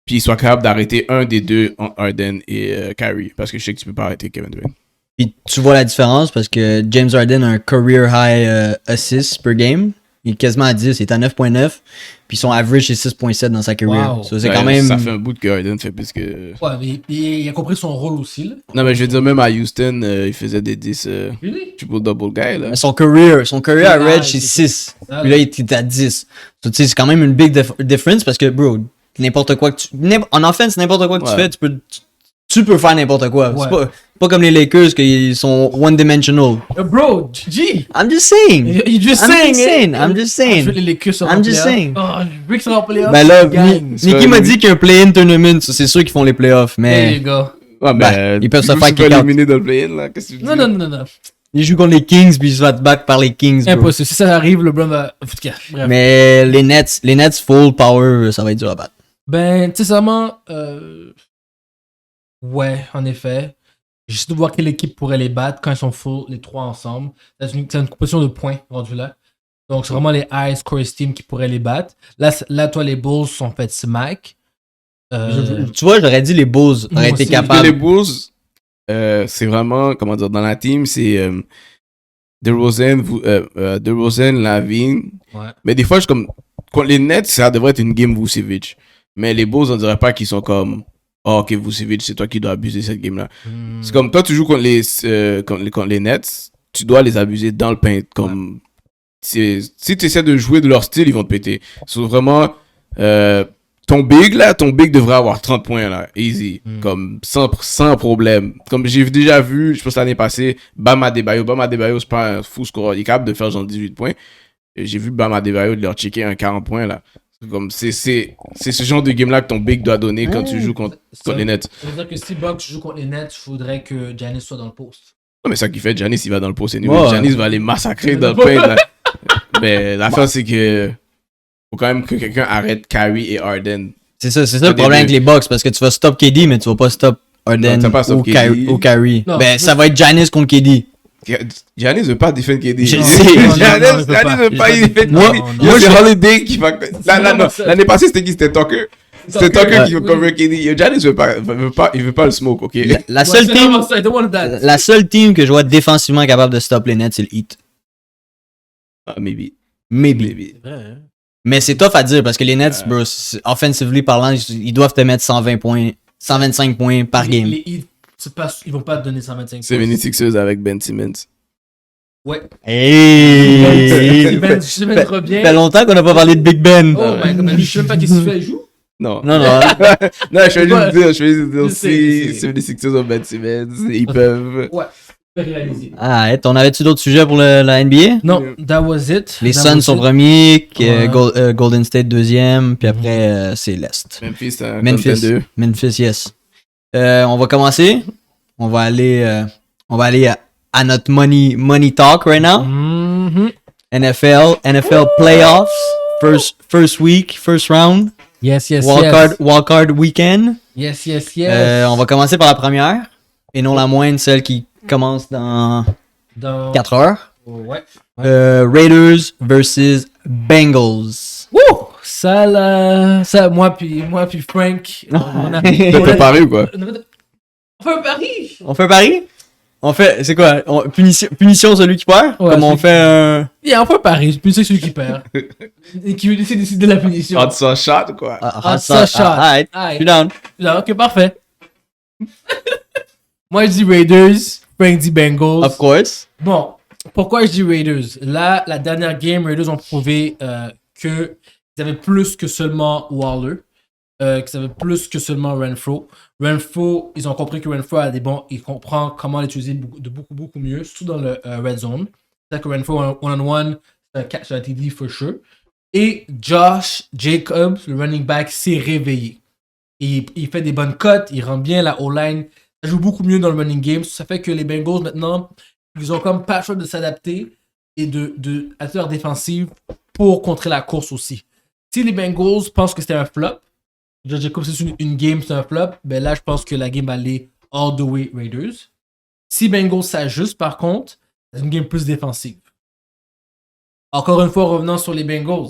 Puis ils soient capables d'arrêter un des deux, Harden et Kyrie. Parce que je sais que tu peux pas arrêter Kevin Durant. Puis tu vois la différence parce que James Harden a un career high assist per game. Il est quasiment à 10, il est à 9.9. Puis son average c'est 6.7 dans sa carrière. Wow. So, c'est quand même... Ça fait un bout que Harden fait plus que... Ouais, mais il a compris son rôle aussi, là. Non, mais je veux dire, même à Houston, il faisait des 10 Really? triple-double guy, là. Mais son career average c'est c'est 6. Puis là il est à 10. So, tu sais, c'est quand même une big difference parce que, bro, n'importe quoi que en offense, n'importe quoi que tu fais, tu peux faire n'importe quoi. Ouais. C'est pas comme les Lakers qu'ils sont one-dimensional. Bro, G! I'm just saying. You just saying. I'm just Je saying. veux les Lakers sur I'm just saying. Oh, Rick sera en playoff. Ben là, gang. Nicky m'a dit qu'il y a un play-in tournament, so c'est sûr qu'ils font les playoffs, There mais you go. Ouais, ben, ils peuvent se faire kick kick out. éliminer dans le play-in, là. Qu'est-ce que tu dis? Non. ils jouent contre les Kings puis ils se font battre par les Kings, bro. Impossible. Si ça arrive, le LeBron va... En tout cas, bref. Mais les Nets full power, ça va être dur à battre. Ben, sincèrement, ouais, en effet. J'essaie de voir quelle équipe pourrait les battre quand ils sont full, les trois ensemble. C'est une compétition de points rendu là. Donc, c'est vraiment les high scorers team qui pourraient les battre. Là, toi, les Bulls sont fait smack. Tu vois, j'aurais dit les Bulls Moi auraient été aussi. capables. Les Bulls, c'est vraiment, comment dire, dans la team, c'est DeRozan, Lavine. Ouais. Mais des fois, contre les Nets, ça devrait être une game Vucevic. Mais les Bulls, on dirait pas qu'ils sont comme, oh, ok, Vucevic, c'est toi qui dois abuser cette game-là. C'est comme, toi, tu joues contre les Nets, tu dois les abuser dans le paint. Comme, si tu essaies de jouer de leur style, ils vont te péter. C'est vraiment, ton big devrait avoir 30 points, là, easy. Comme, sans problème. Comme j'ai déjà vu, je pense l'année passée, Bam Adebayo, c'est pas un fou score. Il est capable de faire genre 18 points. Et j'ai vu Bam Adebayo de leur checker un 40 points, là. Comme c'est ce genre de game là que ton big doit donner quand tu joues contre les Nets. Ça veut dire que si Buck joue contre les Nets, il faudrait que Giannis soit dans le post. Non, mais ça qui fait, Giannis il va dans le post. Ouais. Giannis va les massacrer dans le paint. Là. Mais l'affaire c'est que faut quand même que quelqu'un arrête Kyrie et Harden. C'est ça le problème avec les Bucks parce que tu vas stop KD mais tu vas pas stop Harden Non, pas stop KD. ou Kyrie. Non, Ben ça va être Giannis contre KD. Giannis veut pas défendre KD. Je Giannis sais. veut pas défendre Moi, KD. moi, C'est Holiday qui va. L'année passée c'était qui? C'était Tucker. C'était Tucker Ouais. qui veut cover KD. Giannis il veut pas le smoke, ok? La seule team que je vois défensivement capable de stop les Nets, c'est le Heat. Ah, maybe. Maybe. C'est vrai, hein? Mais c'est tough à dire parce que les Nets, bro, offensively parlant, ils doivent te mettre 120 points, 125 points par game. Ils vont pas te donner 125 C'est points. 76ers avec Ben Simmons. Ouais. Hey! Ben Simmons revient. Ça fait longtemps qu'on n'a pas parlé de Big Ben. Oh my god, je sais même pas qu'est-ce qu'il fait, il joue. Non. Non. Non, je vais juste dire Je sais. si 76ers ont Ben Simmons, ils peuvent. Ouais, réalisé. Ah, on avait-tu d'autres sujets pour la NBA? Non, that was it. Les That Suns was sont it. premiers, Ouais. Golden State deuxième, puis après, c'est l'Est. Memphis, c'est un Memphis. contender. Memphis, yes. On va commencer. On va aller à notre money talk right now. Mhm. NFL playoffs. First week, first round. Yes. Wildcard weekend. Yes. On va commencer par la première. Et non la moindre, celle qui commence dans Dans... 4 heures. Ouais. Raiders versus Bengals. Wouh! Ça, là... Ça, moi puis Frank... on a... T'as préparé ou quoi? On fait un pari! On fait un pari? On fait, c'est quoi? Punition celui qui perd? Ouais, Comme on fait un... Yeah, on fait un pari, puis c'est celui qui perd. Et qui veut décider de la punition. En dessous shot ou quoi? Ça shot. Alright, je Aïe. suis down. Là, ok, parfait. Moi, je dis Raiders. Frank dit Bengals. Of course. Bon, pourquoi je dis Raiders? Là, la dernière game, Raiders ont prouvé qu'ils avaient plus que seulement Waller, qu'ils avaient plus que seulement Renfro. Renfro, ils ont compris que Renfro a des bons, il comprend comment l'utiliser beaucoup mieux, surtout dans le red zone. C'est que Renfro one-on-one, c'est un catch à la TD for sure. Et Josh Jacobs, le running back, s'est réveillé. Il fait des bonnes cotes, il rend bien la O-line. Ça joue beaucoup mieux dans le running game. Ça fait que les Bengals, maintenant, ils ont comme pas le choix de s'adapter et de adapter leur défensive pour contrer la course aussi. Si les Bengals pensent que c'était un flop, Josh Jacobs, c'est une game, c'est un flop, ben là, je pense que la game va aller all the way Raiders. Si Bengals s'ajuste, par contre, c'est une game plus défensive. Encore une fois, revenant sur les Bengals,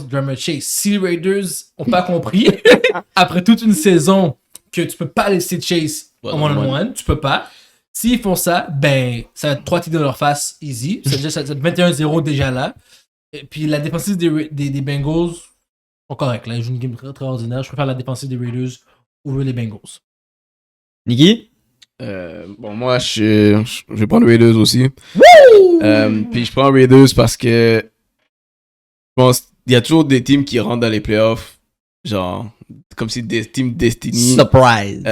Drummer Chase. Si les Raiders n'ont pas compris, après toute une saison, que tu peux pas laisser Chase en one-on-one, tu peux pas. S'ils font ça, ben, ça va être 3 titres dans leur face, easy. Ça va être 21-0 déjà là. Et puis la défensive des Bengals sont corrects. Là. Ils jouent une game très, très ordinaire. Je préfère la défensive des Raiders ou les Bengals. Niki? Bon, moi, je vais prendre Raiders aussi. Puis je prends Raiders parce que je pense qu'il y a toujours des teams qui rentrent dans les playoffs, genre, comme si des teams Destiny. Surprise.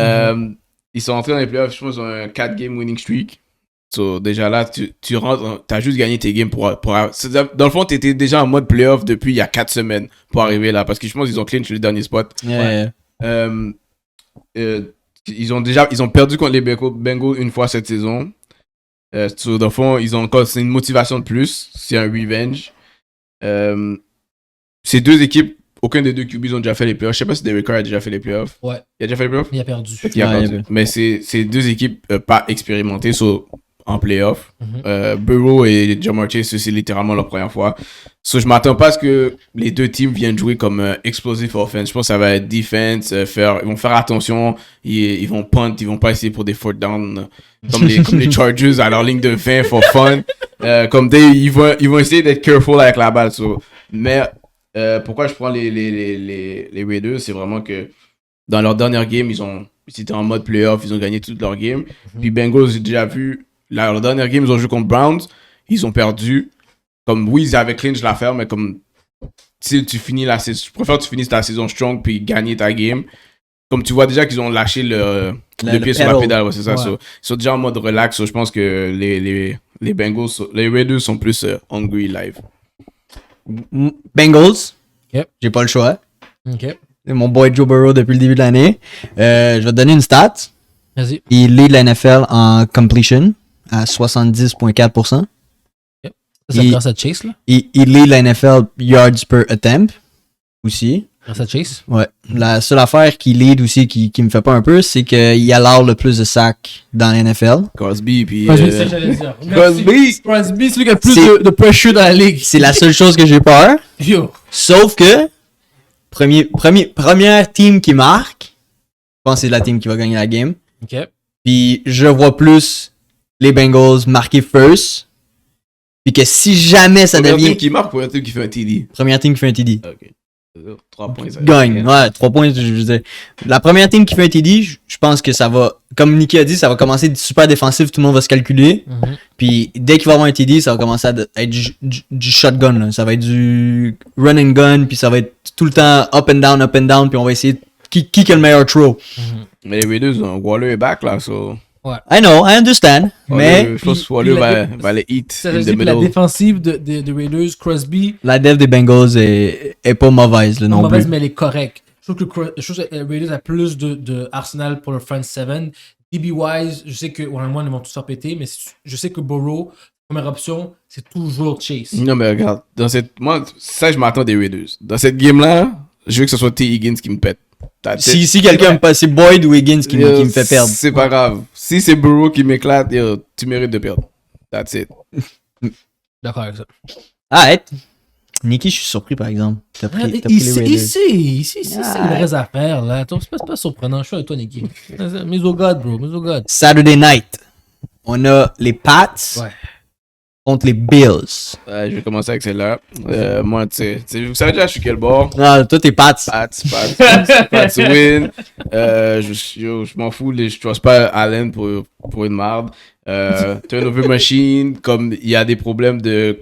Ils sont entrés dans les playoffs, je pense qu'ils ont un 4-game winning streak. So, déjà là, tu rentres, t'as juste gagné tes games pour dans le fond, t'étais déjà en mode playoff depuis il y a 4 semaines pour arriver là, parce que je pense qu'ils ont clinch le dernier spot. Yeah. Ils ont perdu contre les Bengals une fois cette saison. So, dans le fond, c'est une motivation de plus. C'est un revenge. Ces deux équipes, aucun des deux QBs ont déjà fait les playoffs. Je sais pas si Derek Carr a déjà fait les playoffs. Ouais. Il a déjà fait les playoffs? Il a perdu. Il a perdu. Mais c'est deux équipes pas expérimentées en playoff. Burrow et Jamar Chase, c'est littéralement leur première fois. So, je m'attends pas à ce que les deux teams viennent jouer comme explosive offense. Je pense que ça va être defense. Ils vont faire attention. Ils vont punt. Ils vont pas essayer pour des fourth down comme les Chargers à leur ligne de 20 for fun. Ils vont essayer d'être careful avec la balle. So. Mais pourquoi je prends les Raiders, c'est vraiment que dans leur dernière game, ils étaient en mode playoff. Ils ont gagné toutes leurs games. Puis Bengals, j'ai déjà vu, leur dernière game, ils ont joué contre Browns. Ils ont perdu. Comme, oui, ils avaient clinch l'affaire, mais comme, si tu finis je préfère que tu finisses ta saison strong puis gagner ta game. Comme tu vois déjà qu'ils ont lâché le pied sur la pédale, ouais, c'est ça. Ouais. So, ils sont déjà en mode relax. So, je pense que les Bengals, les Raiders sont plus hungry live. Bengals. Yep. J'ai pas le choix. Ok. C'est mon boy Joe Burrow depuis le début de l'année. Je vais te donner une stat. Vas-y. Il lead la NFL en completion à 70,4%. Ça, c'est grâce à Chase, là. Il lead la NFL yards per attempt aussi. Grâce à Chase. Ouais. La seule affaire qu'il lead aussi qui me fait pas un peu, c'est qu'il allow le plus de sacs dans la NFL. Crosby, puis... C'est ça que j'allais dire. Crosby! Crosby, c'est lui qui a le plus de pressure dans la ligue. C'est la seule chose que j'ai peur. Yo. Sauf que, première team qui marque, je pense que c'est la team qui va gagner la game. Ok. Puis je vois plus les Bengals marquer first Puis que si jamais ça Première devient team qui marque, première team qui fait un TD. première team qui fait un TD, Ok. 3 points. Ça gagne. Ouais, 3 points, je veux dire. La première team qui fait un TD, je pense que ça va, comme Nicky a dit, ça va commencer super défensif, tout le monde va se calculer. Puis dès qu'il va y avoir un TD, ça va commencer à être du shotgun. Là. Ça va être du run and gun, puis ça va être tout le temps up and down, puis on va essayer qui a le meilleur throw. Mais les Raiders, Waller est back là, so. I know, I understand, mais Je pense que Waller va les hit Ça in veut the dire que la middle. défensive de Raiders, Crosby, la dev des Bengals est pas mauvaise là, non mauvaise, plus. mais elle est correcte. Je trouve que Raiders a plus de arsenal pour le front 7. DB Wise, je sais que one-on-one, ils vont tous faire péter, mais je sais que Burrow, première option, c'est toujours Chase. Non, mais regarde, moi, ça, je m'attends des Raiders. Dans cette game-là, je veux que ce soit T. Higgins qui me pète. Si quelqu'un me passe, c'est Boyd ou Higgins qui me fait perdre. C'est pas grave. Si c'est Burrow qui m'éclate, tu mérites de perdre. That's it. D'accord avec ça. Arrête. Nicky, je suis surpris par exemple. T'as pris les Raiders. Ici, c'est les vraies affaires, là. C'est pas surprenant. Je suis avec toi, Nicky. Mise au God, bro. Mise au God. Saturday night, on a les Pats contre les Bills. Je vais commencer avec celle-là. Moi, tu sais, vous savez déjà, je suis quel bord? Ah, toi, t'es Pats. Pats win. Je m'en fous, je trust pas Allen pour une marde. Turnover machine, comme il y a des problèmes de.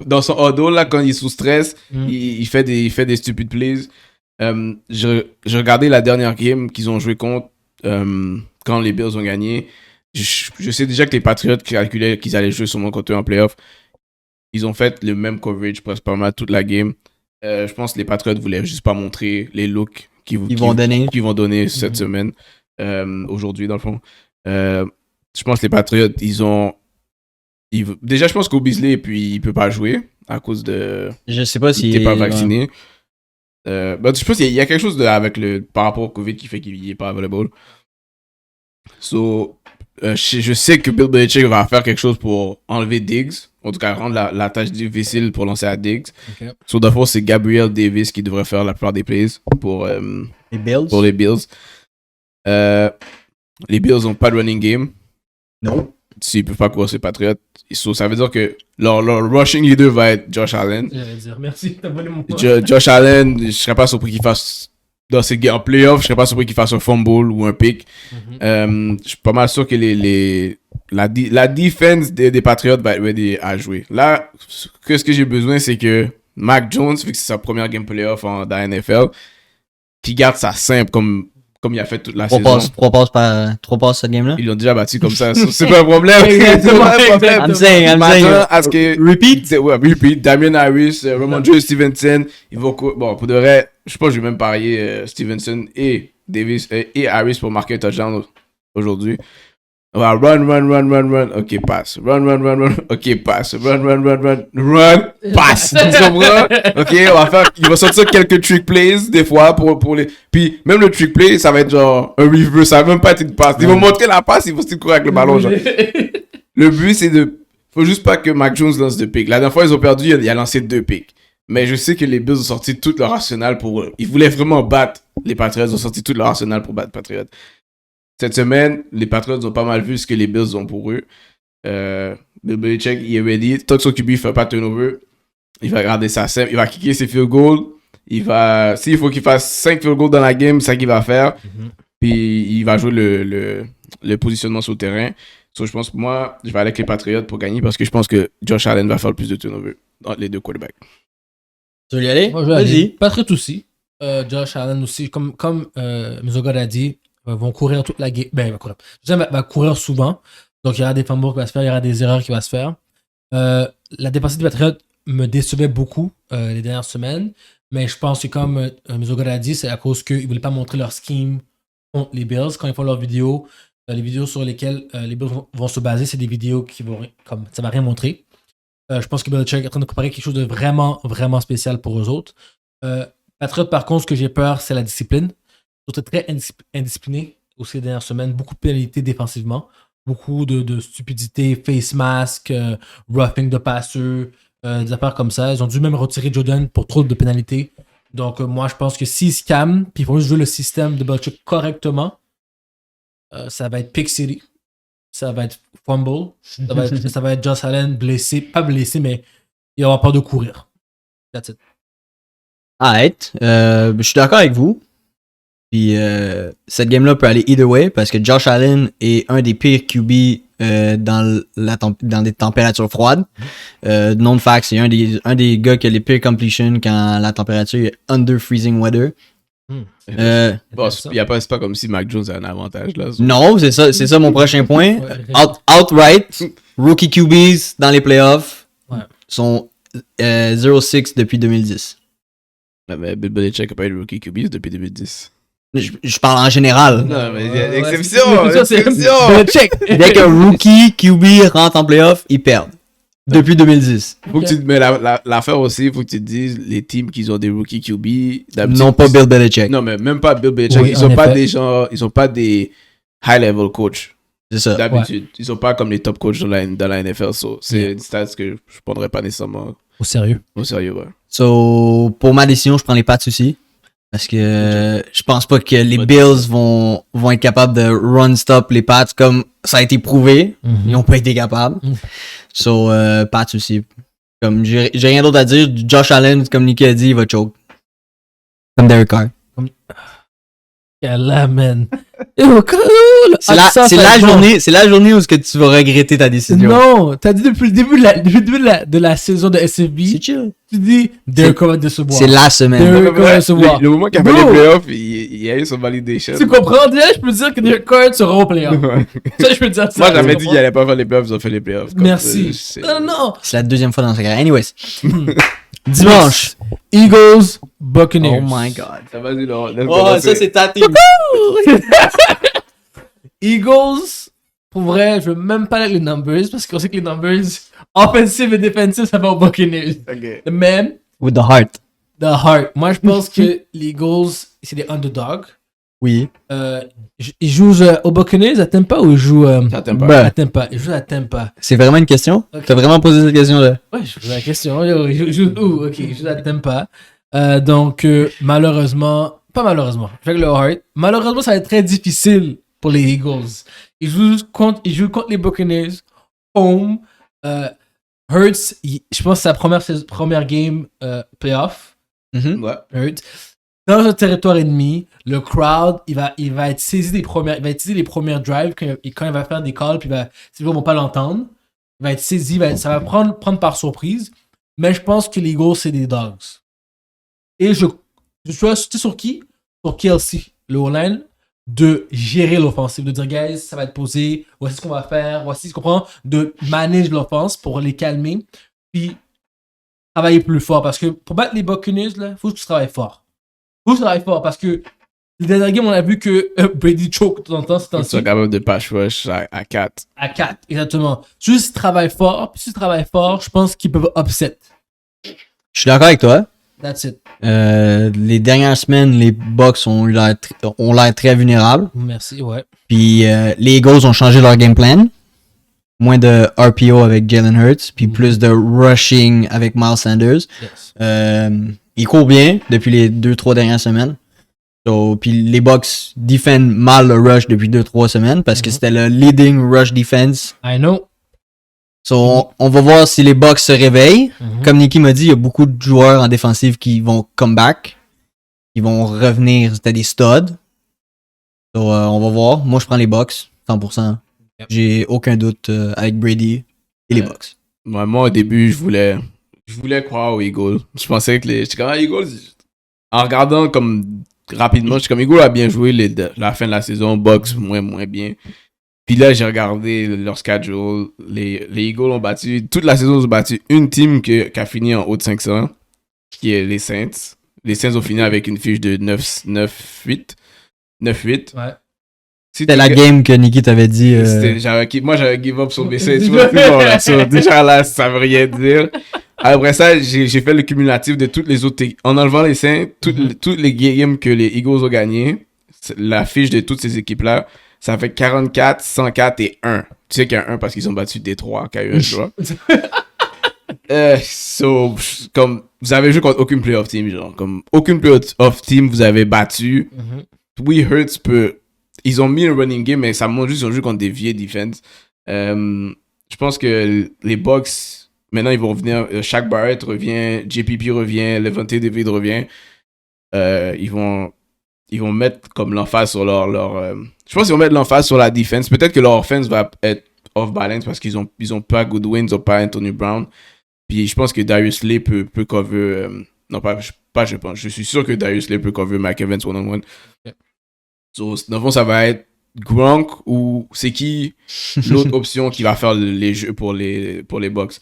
Dans son huddle, là, quand il est sous stress, il fait des stupid plays. J'ai regardé la dernière game qu'ils ont joué contre quand les Bills ont gagné. Je sais déjà que les Patriots calculaient qu'ils allaient jouer sûrement contre eux en playoff. Ils ont fait le même coverage presque pas mal toute la game. Je pense que les Patriots voulaient juste pas montrer les looks qu'ils vont donner cette semaine. Aujourd'hui, dans le fond. Je pense que les Patriots, déjà, je pense qu'Obisley, puis il peut pas jouer à cause de. Je sais pas s'il est pas vacciné. Je pense qu'il y a quelque chose par rapport au COVID qui fait qu'il est pas available. So, je sais que Bill Belichick va faire quelque chose pour enlever Diggs. En tout cas, rendre la tâche difficile pour lancer à Diggs. Okay. So, d'abord, c'est Gabriel Davis qui devrait faire la plupart des plays pour les Bills. Les Bills n'ont pas de running game. Non. S'ils ne peuvent pas courir ces Patriots. So, ça veut dire que leur rushing leader va être Josh Allen. J'allais dire merci, t'as volé mon point. Josh Allen, je ne serais pas surpris qu'il fasse. Dans ces games en playoff, je serais pas surpris qu'il fasse un fumble ou un pick. Je suis pas mal sûr que la défense des Patriots va être ready à jouer. Là, ce que j'ai besoin, c'est que Mac Jones, vu que c'est sa première game playoff dans la NFL, qui garde ça simple comme il a fait toute la saison. 3 passes cette game-là? Ils l'ont déjà battu comme ça. C'est pas un problème. C'est pas un problème. I'm saying. Repeat? Ouais, repeat. Damien Harris, Ramondre Stevenson. Ils vont bon, pour de vrai, je pense que je vais même parier Stevenson et Davis et Harris pour marquer un touchdown aujourd'hui. On va run. Ok, pass. Run. Ok, pass. Run. Pass. Tu comprends? Ok, il va sortir quelques trick plays des fois pour les. Puis même le trick play, ça va être genre un reverse. Ça va même pas être une passe. Ils vont montrer la passe, ils vont se courir avec le ballon. Genre. Le but, c'est faut juste pas que Mac Jones lance de pick. La dernière fois, ils ont perdu, il a lancé 2 picks. Mais je sais que les Bills ont sorti tout leur arsenal pour. Ils voulaient vraiment battre les Patriots. Ils ont sorti tout leur arsenal pour battre les Patriots. Cette semaine, les Patriots ont pas mal vu ce que les Bills ont pour eux. Bill Belichick, il est ready. Tant que son QB ne fait pas de turnover, il va garder ça simple. Il va kicker ses field goals. S'il faut qu'il fasse 5 field goals dans la game, c'est ça qu'il va faire. Puis il va jouer le positionnement sur le terrain. So, je pense que moi, je vais aller avec les Patriots pour gagner parce que je pense que Josh Allen va faire le plus de turnover entre les deux quarterbacks. Tu veux y aller? Moi, je vais aller. Patriot aussi. Josh Allen aussi. Comme Mizogod a dit, vont courir toute la game. Ben, va courir souvent. Donc, il y aura des fumbles qui vont se faire, il y aura des erreurs qui vont se faire. La défensive des Patriots me décevait beaucoup les dernières semaines. Mais je pense que comme Mizogod a dit, c'est à cause qu'ils ne voulaient pas montrer leur scheme contre les Bills. Quand ils font leurs vidéos, les vidéos sur lesquelles les Bills vont se baser, c'est des vidéos qui vont, comme ça va rien montrer. Je pense que Belichick est en train de préparer quelque chose de vraiment, vraiment spécial pour eux autres. Patriots, par contre, ce que j'ai peur, c'est la discipline. Ils sont très indisciplinés aussi les dernières semaines. Beaucoup de pénalités défensivement. Beaucoup de stupidité, face mask, roughing de passeurs, des affaires comme ça. Ils ont dû même retirer Jordan pour trop de pénalités. Donc, moi, je pense que s'ils se calment, puis ils vont juste jouer le système de Belichick correctement, ça va être Pick City. ça va être fumble. Ça va être Josh Allen blessé. Pas blessé, mais il va avoir peur de courir. That's it. Alright. Je suis d'accord avec vous. Puis cette game-là peut aller either way parce que Josh Allen est un des pires QB dans des températures froides. Non de fact, c'est un des gars qui a les pires completions quand la température est under freezing weather. Bon, c'est pas comme si Mac Jones a un avantage là. Non, c'est ça mon prochain point. Outright, rookie QBs dans les playoffs sont 0-6 depuis 2010. Mais Bill Belichick n'a pas eu rookie QBs depuis 2010. Je parle en général. Non, mais il y a exception. Belichick. Dès qu'un rookie QB rentre en playoff, ils perdent. Depuis 2010. Faut que tu, mais l'affaire aussi, il faut que tu te dises, les teams qui ont des rookie QB, Non, pas Bill Belichick. Non, mais même pas Bill Belichick. Oui, ils sont pas des gens, ils sont pas des high-level coachs. C'est ça. D'habitude. Ils sont pas comme les top coachs dans la NFL. So, c'est une stat que je prendrais pas nécessairement Au sérieux. au sérieux. Ouais. So, pour ma décision, je prends les Pats aussi. Parce que je pense pas que les Bills vont être capables de run stop les Pats comme ça a été prouvé. Ils n'ont pas été capables. So, Pats aussi. Comme j'ai rien d'autre à dire. Josh Allen, comme Nicky a dit, il va choke. Comme Derek Carr. Là, man. C'est la journée où est-ce que tu vas regretter ta décision. Non, t'as dit depuis le début de la saison de SFB. C'est chill. Tu dis Derek Carr va décevoir. C'est la semaine. Derek Carr va décevoir. Le moment qu'il a fait les playoffs, il y a eu son validation. Tu comprends? Déjà, je peux dire que Derek Carr sera au playoff. Ça, je peux dire ça. Moi, j'avais dit qu'il allait pas faire les playoffs, ils ont fait les playoffs. Merci. Non. C'est la deuxième fois dans sa carrière. Anyways. Dimanche. Eagles, Buccaneers. Oh my god. Ça va, dis-le. Oh, ça c'est ta team. Eagles, pour vrai, je veux même pas les numbers parce qu'on sait que les numbers offensive et defensive, ça va aux Buccaneers. Ok. The man, With the heart. the heart. Moi, je pense que les Eagles, c'est des underdogs. Oui. Ils jouent aux Buccaneers à Tampa ou ils jouent Ça t'aime pas. Ben, à Tampa? Ils jouent à Tampa. c'est vraiment une question? Ok. T'as vraiment posé cette question-là? Ouais, je pose la question. Ils jouent où? Ok, ils jouent à Tampa. Donc, malheureusement, pas malheureusement, avec le heart, malheureusement, ça va être très difficile pour les Eagles. Ils jouent contre les Buccaneers, home. Hurts, je pense que c'est sa première game playoff. Ouais. Hurts. Dans un territoire ennemi, le crowd, il va être saisi il va utiliser les premières drives quand il va faire des calls, puis ces gens vont pas l'entendre. Il va être saisi, ça va prendre par surprise. Mais je pense que les Eagles, c'est des dogs. Et je suis assuré sur qui? Sur Kelsey, le O-line, de gérer l'offensive, de dire, guys, ça va être posé, voici ce qu'on va faire, voici ce qu'on prend, de manager l'offense pour les calmer, puis travailler plus fort. Parce que pour battre les Buccaneers, il faut que tu travailles fort. Faut que tu travailles fort parce que le dernier game, on a vu que Brady choke de temps en temps. Ils sont capables de pass rush à 4. À 4, exactement. Juste si tu travailles fort, puis si tu travailles fort, je pense qu'ils peuvent upset. Je suis d'accord avec toi. That's it. Les dernières semaines, les Bucks ont l'air très vulnérables. Merci, ouais. Puis les Eagles ont changé leur game plan. Moins de RPO avec Jalen Hurts, puis plus de rushing avec Miles Sanders. Yes. Il court bien depuis les 2-3 dernières semaines. So, puis les Bucks défendent mal le rush depuis 2-3 semaines parce que c'était le leading rush defense. I know. So, on va voir si les Bucks se réveillent. Comme Nicky m'a dit, il y a beaucoup de joueurs en défensive qui vont come back. Ils vont revenir, c'était des studs. So, on va voir. Moi, je prends les Bucks, 100%. Yep. J'ai aucun doute avec Brady et les Bucks. Moi, au début, je voulais croire aux Eagles. Je pensais que j'étais comme, Eagles, en regardant comme rapidement, j'étais comme, Eagles a bien joué la fin de la saison, Bucks moins bien. Puis là, j'ai regardé leur schedule. Les Eagles ont battu, toute la saison, ils ont battu une team qui a fini en haut de 500, qui est les Saints. Les Saints ont fini avec une fiche de 9-8. Ouais. C'était la game que Nicky t'avait dit. Moi, j'avais give up sur mes Saints. Déjà là, ça veut rien dire. Après ça, j'ai fait le cumulatif de toutes les autres. En enlevant les Saints, toutes les games que les Eagles ont gagnées, la fiche de toutes ces équipes-là, ça fait 44, 104 et 1. Tu sais qu'il y a un 1 parce qu'ils ont battu Détroit, qui a eu un joueur. Comme vous avez joué contre aucune playoff team, genre. Comme aucune playoff team vous avez battu. Oui, Hurts peut ils ont mis un running game, mais ça montre juste qu'ils ont joué contre des vieilles defense. Je pense que les Bucks, maintenant, ils vont revenir. Shaq Barrett revient, JPP revient, Levante David revient. Ils vont mettre comme l'emphase sur leur je pense qu'ils vont mettre l'emphase sur la defense. Peut-être que leur offense va être off balance parce qu'ils ont pas Goodwin, ils ont pas Anthony Brown. Puis je pense que Darius Slay peut cover. Non, pas je pense. Je suis sûr que Darius Slay peut cover Mike Evans one-on-one. Okay. So, dans le fond, ça va être Gronk ou c'est qui l'autre option qui va faire les jeux pour les Bucks.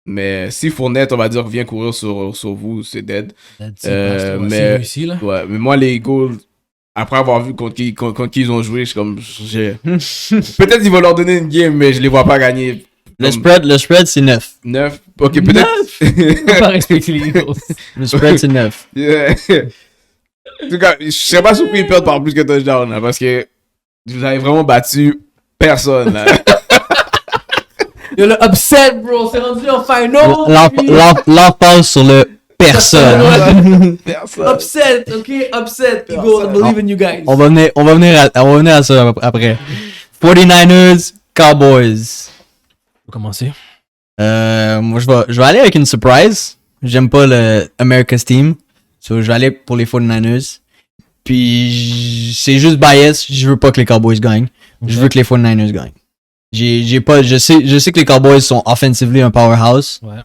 Mais si Fournette, on va dire, vient courir sur vous, c'est dead. Mais réussi, là. Ouais, mais moi, les Eagles, après avoir vu contre qui ils ont joué, je suis comme. Peut-être qu'ils vont leur donner une game, mais je les vois pas gagner. Le spread, c'est 9. 9. Ok, peut-être. On va pas respecter les Eagles. Le spread, c'est 9. Yeah. En tout cas, je serais pas surpris qu'ils perdent par plus que touchdown, là, parce que vous avez vraiment battu personne, là. Yo, le upset, bro. C'est rendu en final. L'emphase sur le personne. Personne. Upset, ok? Upset. Eagles, I believe in you guys. On va venir à ça après. 49ers, Cowboys. On va commencer. Moi, je vais aller avec une surprise. J'aime pas le America's Team. So, je vais aller pour les 49ers. Puis, c'est juste bias. Je veux pas que les Cowboys gagnent. Okay. Je veux que les 49ers gagnent. Je sais que les Cowboys sont offensively un powerhouse. Ouais.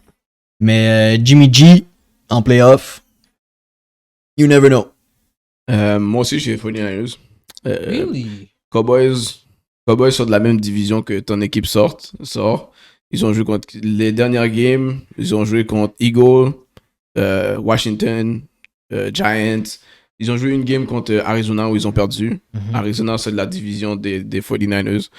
Mais Jimmy G en playoff, you never know. Moi aussi, j'ai 49ers. Really? Cowboys sont de la même division que ton équipe sort. Ils ont joué contre les dernières games. Ils ont joué contre Eagles, Washington, Giants. Ils ont joué une game contre Arizona où ils ont perdu. Mm-hmm. Arizona, c'est de la division des 49ers.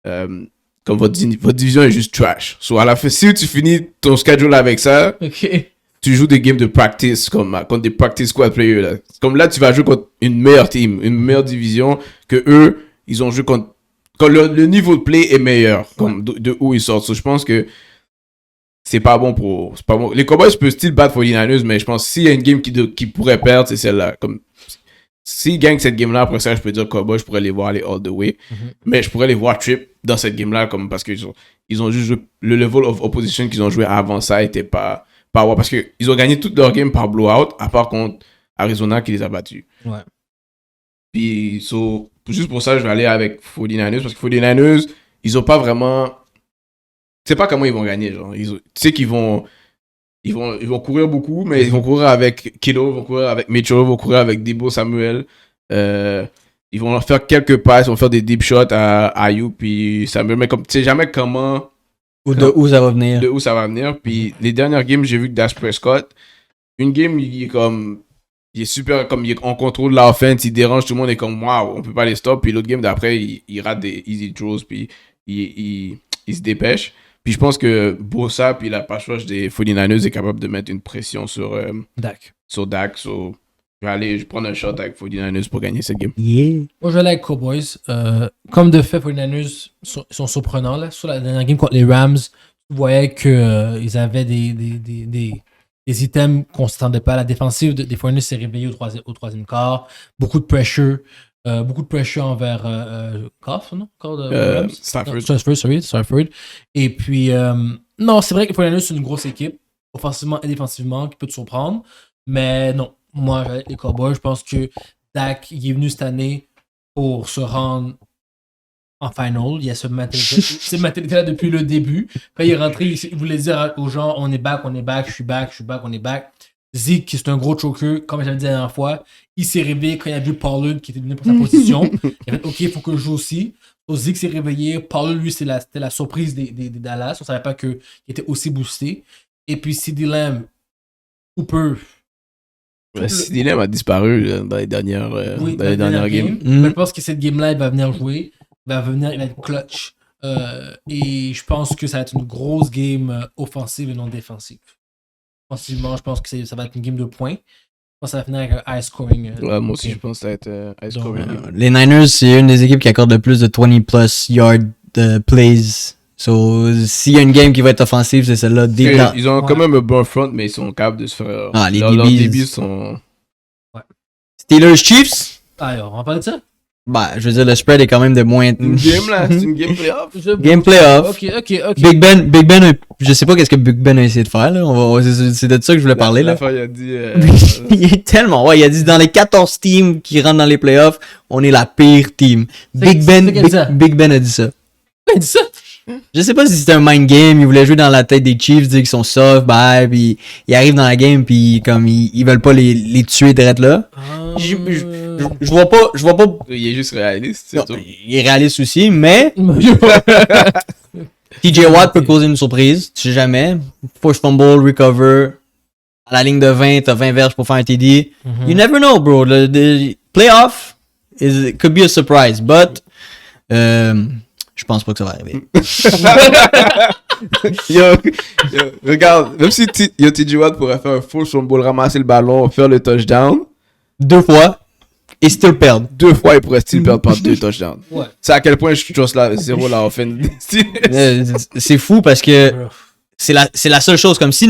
Comme votre division est juste trash. So, à la fin, si tu finis ton schedule avec ça, okay. Tu joues des games de practice contre des practice squad players. Là. Comme là, tu vas jouer contre une meilleure team, une meilleure division que eux, ils ont joué contre. Quand le niveau de play est meilleur, comme de où ils sortent. So, je pense que c'est pas bon. Les Cowboys peuvent still battre 49ers, mais je pense que s'il y a une game qui pourrait perdre, c'est celle-là. Comme s'ils gagnent cette game-là, après ça, je peux dire Cowboys, je pourrais les voir aller all the way. Mm-hmm. Mais je pourrais les voir trip dans cette game-là, comme parce qu'ils ont juste joué, le level of opposition qu'ils ont joué avant ça était pas wow, parce qu'ils ont gagné toutes leurs games par blowout, à part contre Arizona qui les a battus. Ouais. Puis, juste pour ça, je vais aller avec 49ers, parce que 49ers, ils ont pas vraiment. Tu sais pas comment ils vont gagner, genre. Tu sais qu'ils vont courir beaucoup, mais ils vont courir avec Kittle, ils vont courir avec Mitchell, ils vont courir avec Deebo Samuel. Ils vont leur faire quelques passes, ils vont faire des deep shots à Ayuk, puis Samuel, mais comme tu sais jamais comment. De où ça va venir. De où ça va venir. Puis les dernières games, j'ai vu que Dak Prescott, une game, il est super, comme il est en contrôle de l'offense, il dérange tout le monde, et comme waouh, on peut pas les stop. Puis l'autre game d'après, il rate des easy throws, puis il se dépêche. Puis je pense que Bosa, puis la pass rush des 49ers est capable de mettre une pression sur Dak. So, je vais prendre un shot avec 49ers pour gagner cette game. Yeah. Moi, je vais aller avec Cowboys. Comme de fait, 49ers sont surprenants. Là. Sur la dernière game contre les Rams, tu voyais qu'ils avaient des items qu'on ne s'attendait pas. La défensive des 49ers s'est réveillée au troisième quart. Beaucoup de pressure envers Goff, non? Stafford. Et puis, non, c'est vrai que 49ers, c'est une grosse équipe, offensivement et défensivement, qui peut te surprendre. Mais non. Moi, avec les Cowboys, je pense que Dak, il est venu cette année pour se rendre en final. Il y a cette mentalité-là depuis le début. Quand il est rentré, il voulait dire aux gens, on est back, je suis back, on est back. Zeke, qui est un gros choker, comme j'avais dit la dernière fois, il s'est réveillé quand il a vu Pollard qui était venu pour sa position. Il a fait, OK, il faut que je joue aussi. So, Zeke s'est réveillé. Pollard, lui, c'était la surprise des Dallas. On ne savait pas qu'il était aussi boosté. Et puis, CeeDee Lamb, Cooper... CeeDee Lamb a disparu dans les dernières games. Mais je pense que cette game-là, il va venir jouer. Il va être clutch. Et je pense que ça va être une grosse game offensive et non défensive. Offensivement, je pense que ça va être une game de points. Je pense que ça va finir avec un high scoring. Moi aussi, je pense que ça va être high scoring. Les Niners, c'est une des équipes qui accorde le plus de 20+ yards plays. So, s'il y a une game qui va être offensive, c'est celle-là. Ils ont quand même un bon front, mais ils sont capables de se faire. Les leurs DBs sont. Ouais. Steelers Chiefs. Alors, on va parler de ça? Bah, je veux dire, le spread est quand même de moins. Une game, là, c'est une game playoff. Game playoff. Ok. Big Ben, je sais pas qu'est-ce que Big Ben a essayé de faire, là. C'est de ça que je voulais parler, là. La fois, il a dit... Il est tellement, ouais, il a dit dans les 14 teams qui rentrent dans les playoffs, on est la pire team. Big Ben a dit ça. Il dit ça? Je sais pas si c'était un mind game, il voulait jouer dans la tête des Chiefs, dire qu'ils sont soft, bye, puis il arrive dans la game, puis comme ils veulent pas les tuer direct là. Je vois pas. Il est juste réaliste, c'est Non, tout. il est réaliste aussi, mais TJ Watt peut causer une surprise, tu sais jamais. Push fumble, recover. À la ligne de 20, t'as 20 verges pour faire un TD. You never know, bro. The playoff could be a surprise, but je pense pas que ça va arriver. yo, regarde, même si TJ Watt pourrait faire un full fumble, ramasser le ballon, faire le touchdown, 2 fois, et still perdre. 2 fois, il pourrait still perdre par 2 touchdowns. Ouais. C'est à quel point je trust zéro la offense. C'est fou parce que c'est la seule chose. Comme si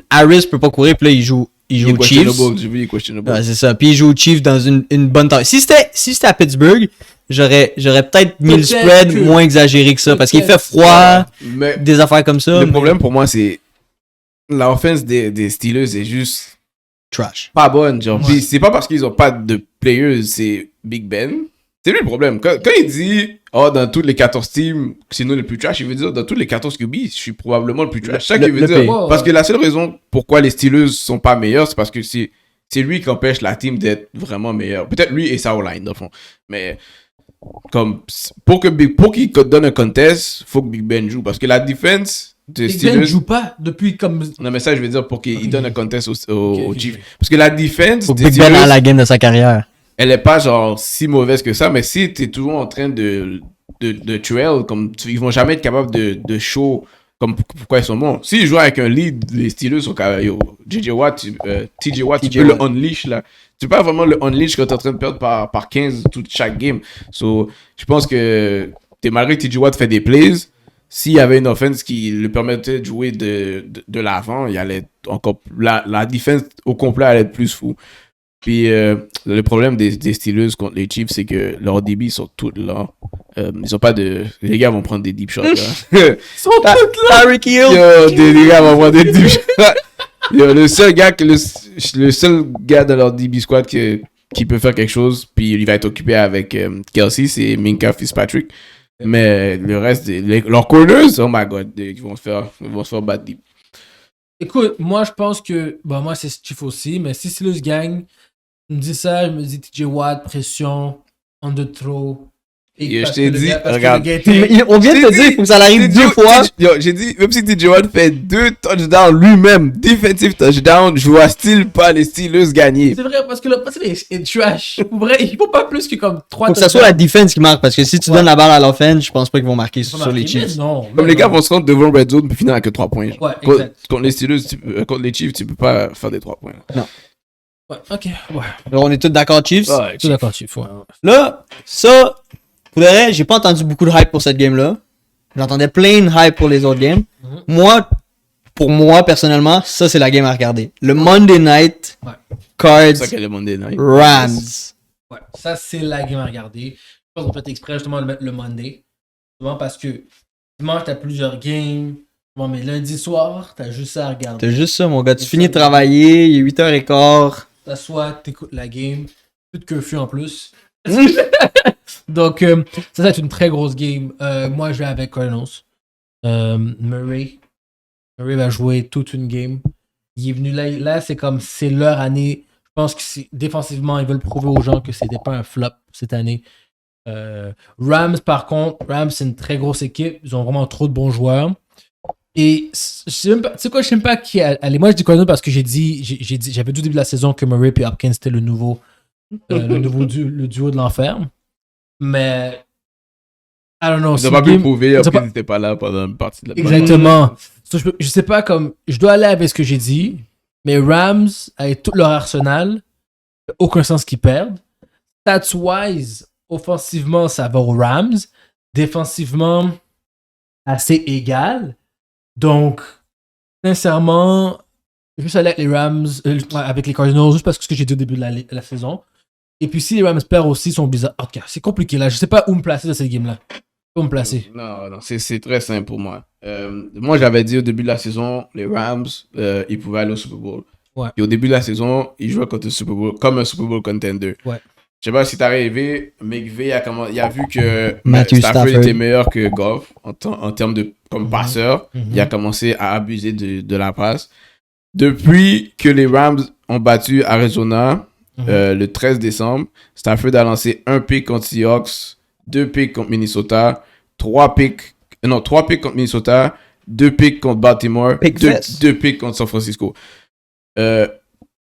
Harris peut pas courir, puis là, il joue Chiefs. Il est questionable. Ouais, c'est ça. Puis il joue Chiefs dans une bonne taille. Si c'était à Pittsburgh, j'aurais peut-être mis le spread moins exagéré que ça. Parce qu'il fait froid, Mais des affaires comme ça. le problème pour moi, c'est la offense des Steelers est juste Trash. pas bonne. Genre. Puis c'est pas parce qu'ils ont pas de players, c'est Big Ben. C'est lui le problème. Quand il dit dans tous les 14 teams, c'est nous le plus trash, il veut dire dans tous les 14 QB, je suis probablement le plus trash. C'est ça qu'il veut dire. pire. Parce que la seule raison pourquoi les Steelers sont pas meilleurs, c'est parce que c'est lui qui empêche la team d'être vraiment meilleure. Peut-être lui et sa O-line, dans le fond. Mais comme pour qu'il donne un contest, faut que Big Ben joue. Parce que la défense de Big Steelers. Ben joue pas depuis comme. Non, mais ça, je veux dire pour qu'il donne un contest aux Chiefs. Parce que la défense Faut que des Big Ben Steelers, a la game de sa carrière. elle est pas genre si mauvaise que ça, mais si t'es toujours en train de trail, comme ils vont jamais être capables de show comme pourquoi ils sont bons. S'ils jouent avec un lead, les Steelers sont TJ Watt, tu peux le unleash là. Tu peux pas vraiment le unleash quand t'es en train de perdre par 15 toute chaque game. So, je pense que malgré que TJ Watt fait des plays, s'il y avait une offense qui le permettait de jouer de l'avant, il allait encore la défense au complet allait être plus fou. Puis le problème des Steelers contre les Chiefs, c'est que leurs débits sont tous là. Ils ont pas de... Les gars vont prendre des deep shots là. Ils sont tous là! Tyreek Hill! Les gars vont prendre des deep shots. Yo, le seul gars dans leur DB squad qui peut faire quelque chose, puis il va être occupé avec Kelsey, c'est Minka Fitzpatrick. Mais le reste, leurs corners, oh my god, ils vont se faire battre deep. Écoute, moi je pense que. Bon, moi c'est Chief aussi, mais si Steelers gagne, je me dis ça, je me dis TJ Watt, pression, on the throw. Et je t'ai dit, regarde. On vient de te dire qu'il faut que ça arrive 2 fois. J'ai dit, même si TJ Watt fait 2 touchdowns lui-même, defensive touchdown, je vois still pas les Steelers gagner. C'est vrai, parce que le passé est trash. Pour vrai, il faut pas plus que comme 3 Faut que ça soit la defense qui marque, parce que si tu donnes la balle à l'offense, je pense pas qu'ils vont marquer sur les Chiefs. Non. Comme les gars vont se rendre devant Red Zone puis finir avec 3 points. Ouais, exact. Contre les Steelers, contre les Chiefs, tu peux pas faire des 3 points. Non. Ouais, ok, ouais. Alors, on est tous d'accord, Chiefs? Ouais, Tout d'accord, Chief, ouais. Là, ça, pour le reste, j'ai pas entendu beaucoup de hype pour cette game-là. J'entendais plein de hype pour les autres games. Pour moi, personnellement, ça, c'est la game à regarder. Le Monday Night, Ouais. Cards, C'est ça qu'elle est Monday Night. Rams. Ouais, ça c'est la game à regarder. Je pense qu'on fait exprès justement de mettre le Monday. Souvent parce que dimanche t'as plusieurs games. Bon, mais lundi soir, t'as juste ça à regarder. C'est juste ça, mon gars. Tu finis de travailler, il est 8h15. T'assois, t'écoutes la game. Plus de curfew en plus. Donc, ça va être une très grosse game. Moi, je vais avec Cardinals. Murray va jouer toute une game. Il est venu là c'est comme, c'est leur année. Je pense que défensivement, ils veulent prouver aux gens que c'était pas un flop cette année. Rams, par contre, c'est une très grosse équipe. Ils ont vraiment trop de bons joueurs. Et je sais même pas, tu sais quoi, je sais même pas qui allez. Moi, je dis Cardinals parce que j'avais dit au début de la saison que Murray et Hopkins c'était le nouveau duo de l'enfer. Mais I don't know. Ils n'ont pas pu le prouver, Hopkins n'était pas là pendant une partie de la Exactement. So, je sais pas, comme je dois aller avec ce que j'ai dit, mais Rams, avec tout leur arsenal, aucun sens qu'ils perdent. Stats-wise, offensivement, ça va aux Rams. Défensivement, assez égal. Donc, sincèrement, juste aller avec les Rams, avec les Cardinals, juste parce que ce que j'ai dit au début de la saison. Et puis si les Rams perdent aussi, ils sont bizarres. Ok, c'est compliqué là. Je sais pas où me placer dans cette game-là. Où me placer. Non, c'est très simple pour moi. Moi, j'avais dit au début de la saison, les Rams, ils pouvaient aller au Super Bowl. Ouais. Et au début de la saison, ils jouaient contre le Super Bowl, comme un Super Bowl contender. Ouais. Je sais pas si t'es arrivé, McVay il a vu que Matthew Stafford Stafford était meilleur que Goff en termes de comme passeur. Il a commencé à abuser de la passe. Depuis que les Rams ont battu Arizona le 13 décembre, Stafford a lancé 1 pick contre Seahawks, 2 picks contre Minnesota, 3 picks contre Minnesota, 2 picks contre Baltimore, 2 picks contre San Francisco.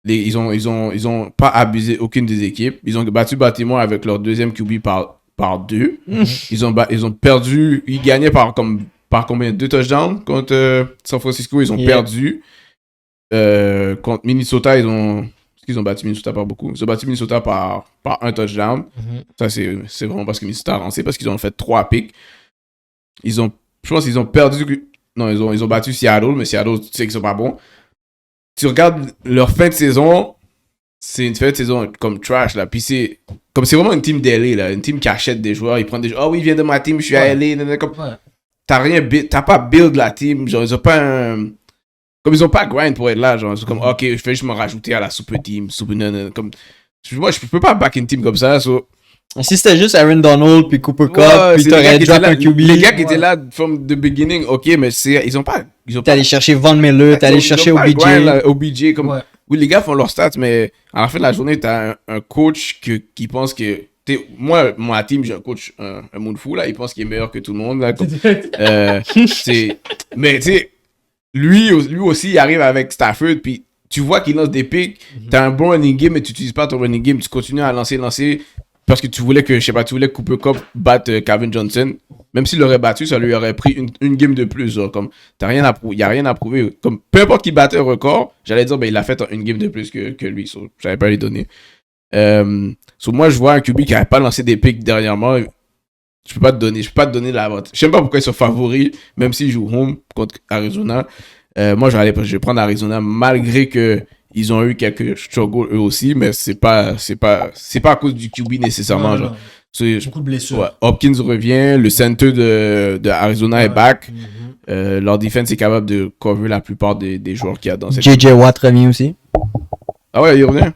Ils ont pas abusé aucune des équipes. Ils ont battu Baltimore avec leur deuxième QB par 2. Ils ont perdu. Ils gagnaient par combien? 2 touchdowns contre San Francisco. Ils ont perdu. Contre Minnesota, ils ont battu Minnesota par beaucoup. Ils ont battu Minnesota par 1 touchdown. Ça, c'est vraiment parce que Minnesota a lancé, parce qu'ils ont fait 3 picks. Je pense qu'ils ont perdu. Non, ils ont battu Seattle, mais Seattle, tu sais qu'ils sont pas bons. Tu regardes leur fin de saison, c'est une fin de saison comme trash, là. Puis c'est vraiment une team d'LA, là. Une team qui achète des joueurs. Ils prennent des joueurs. Ah oui, il vient de ma team, je suis à LA. Comme... T'as pas build la team. Genre, ils ont pas un. Comme ils ont pas grind pour être là. Genre, c'est comme, ok, je vais juste me rajouter à la super team. Comme... Moi, je peux pas back une team comme ça. So... Si c'était juste Aaron Donald, puis Cooper Cup, puis t'aurais drop un QB. Les gars qui étaient là from the beginning, ok, mais ils ont pas. T'es allé chercher Von Miller, t'es allé chercher OBJ. Comme, oui, les gars font leurs stats, mais à la fin de la journée, t'as un coach qui pense que. Moi, ma team, j'ai un coach, un Moonfou, là, il pense qu'il est meilleur que tout le monde. Là, comme, mais tu sais, lui aussi, il arrive avec Stafford, puis tu vois qu'il lance des picks, t'as un bon running game, mais tu n'utilises pas ton running game, tu continues à lancer, parce que tu voulais que Cooper Cup batte Calvin Johnson. Même s'il l'aurait battu, ça lui aurait pris une game de plus. Genre, comme, il n'y a rien à prouver. Comme, peu importe qui battait un record, j'allais dire, il a fait une game de plus que lui. So, j'avais pas à lui donner. Moi, je vois un QB qui n'avait pas lancé des picks dernièrement. Je peux pas te donner la vente. Je sais pas pourquoi ils sont favoris, même s'ils jouent home contre Arizona. Moi, je vais prendre Arizona malgré que ils ont eu quelques struggles eux aussi, mais c'est pas à cause du QB nécessairement. Genre. Beaucoup de blessures. Ouais. Hopkins revient, le center de Arizona est back. Leur defense est capable de cover la plupart des joueurs qu'il y a dans cette JJ Watt revient aussi. Ah ouais, il revient.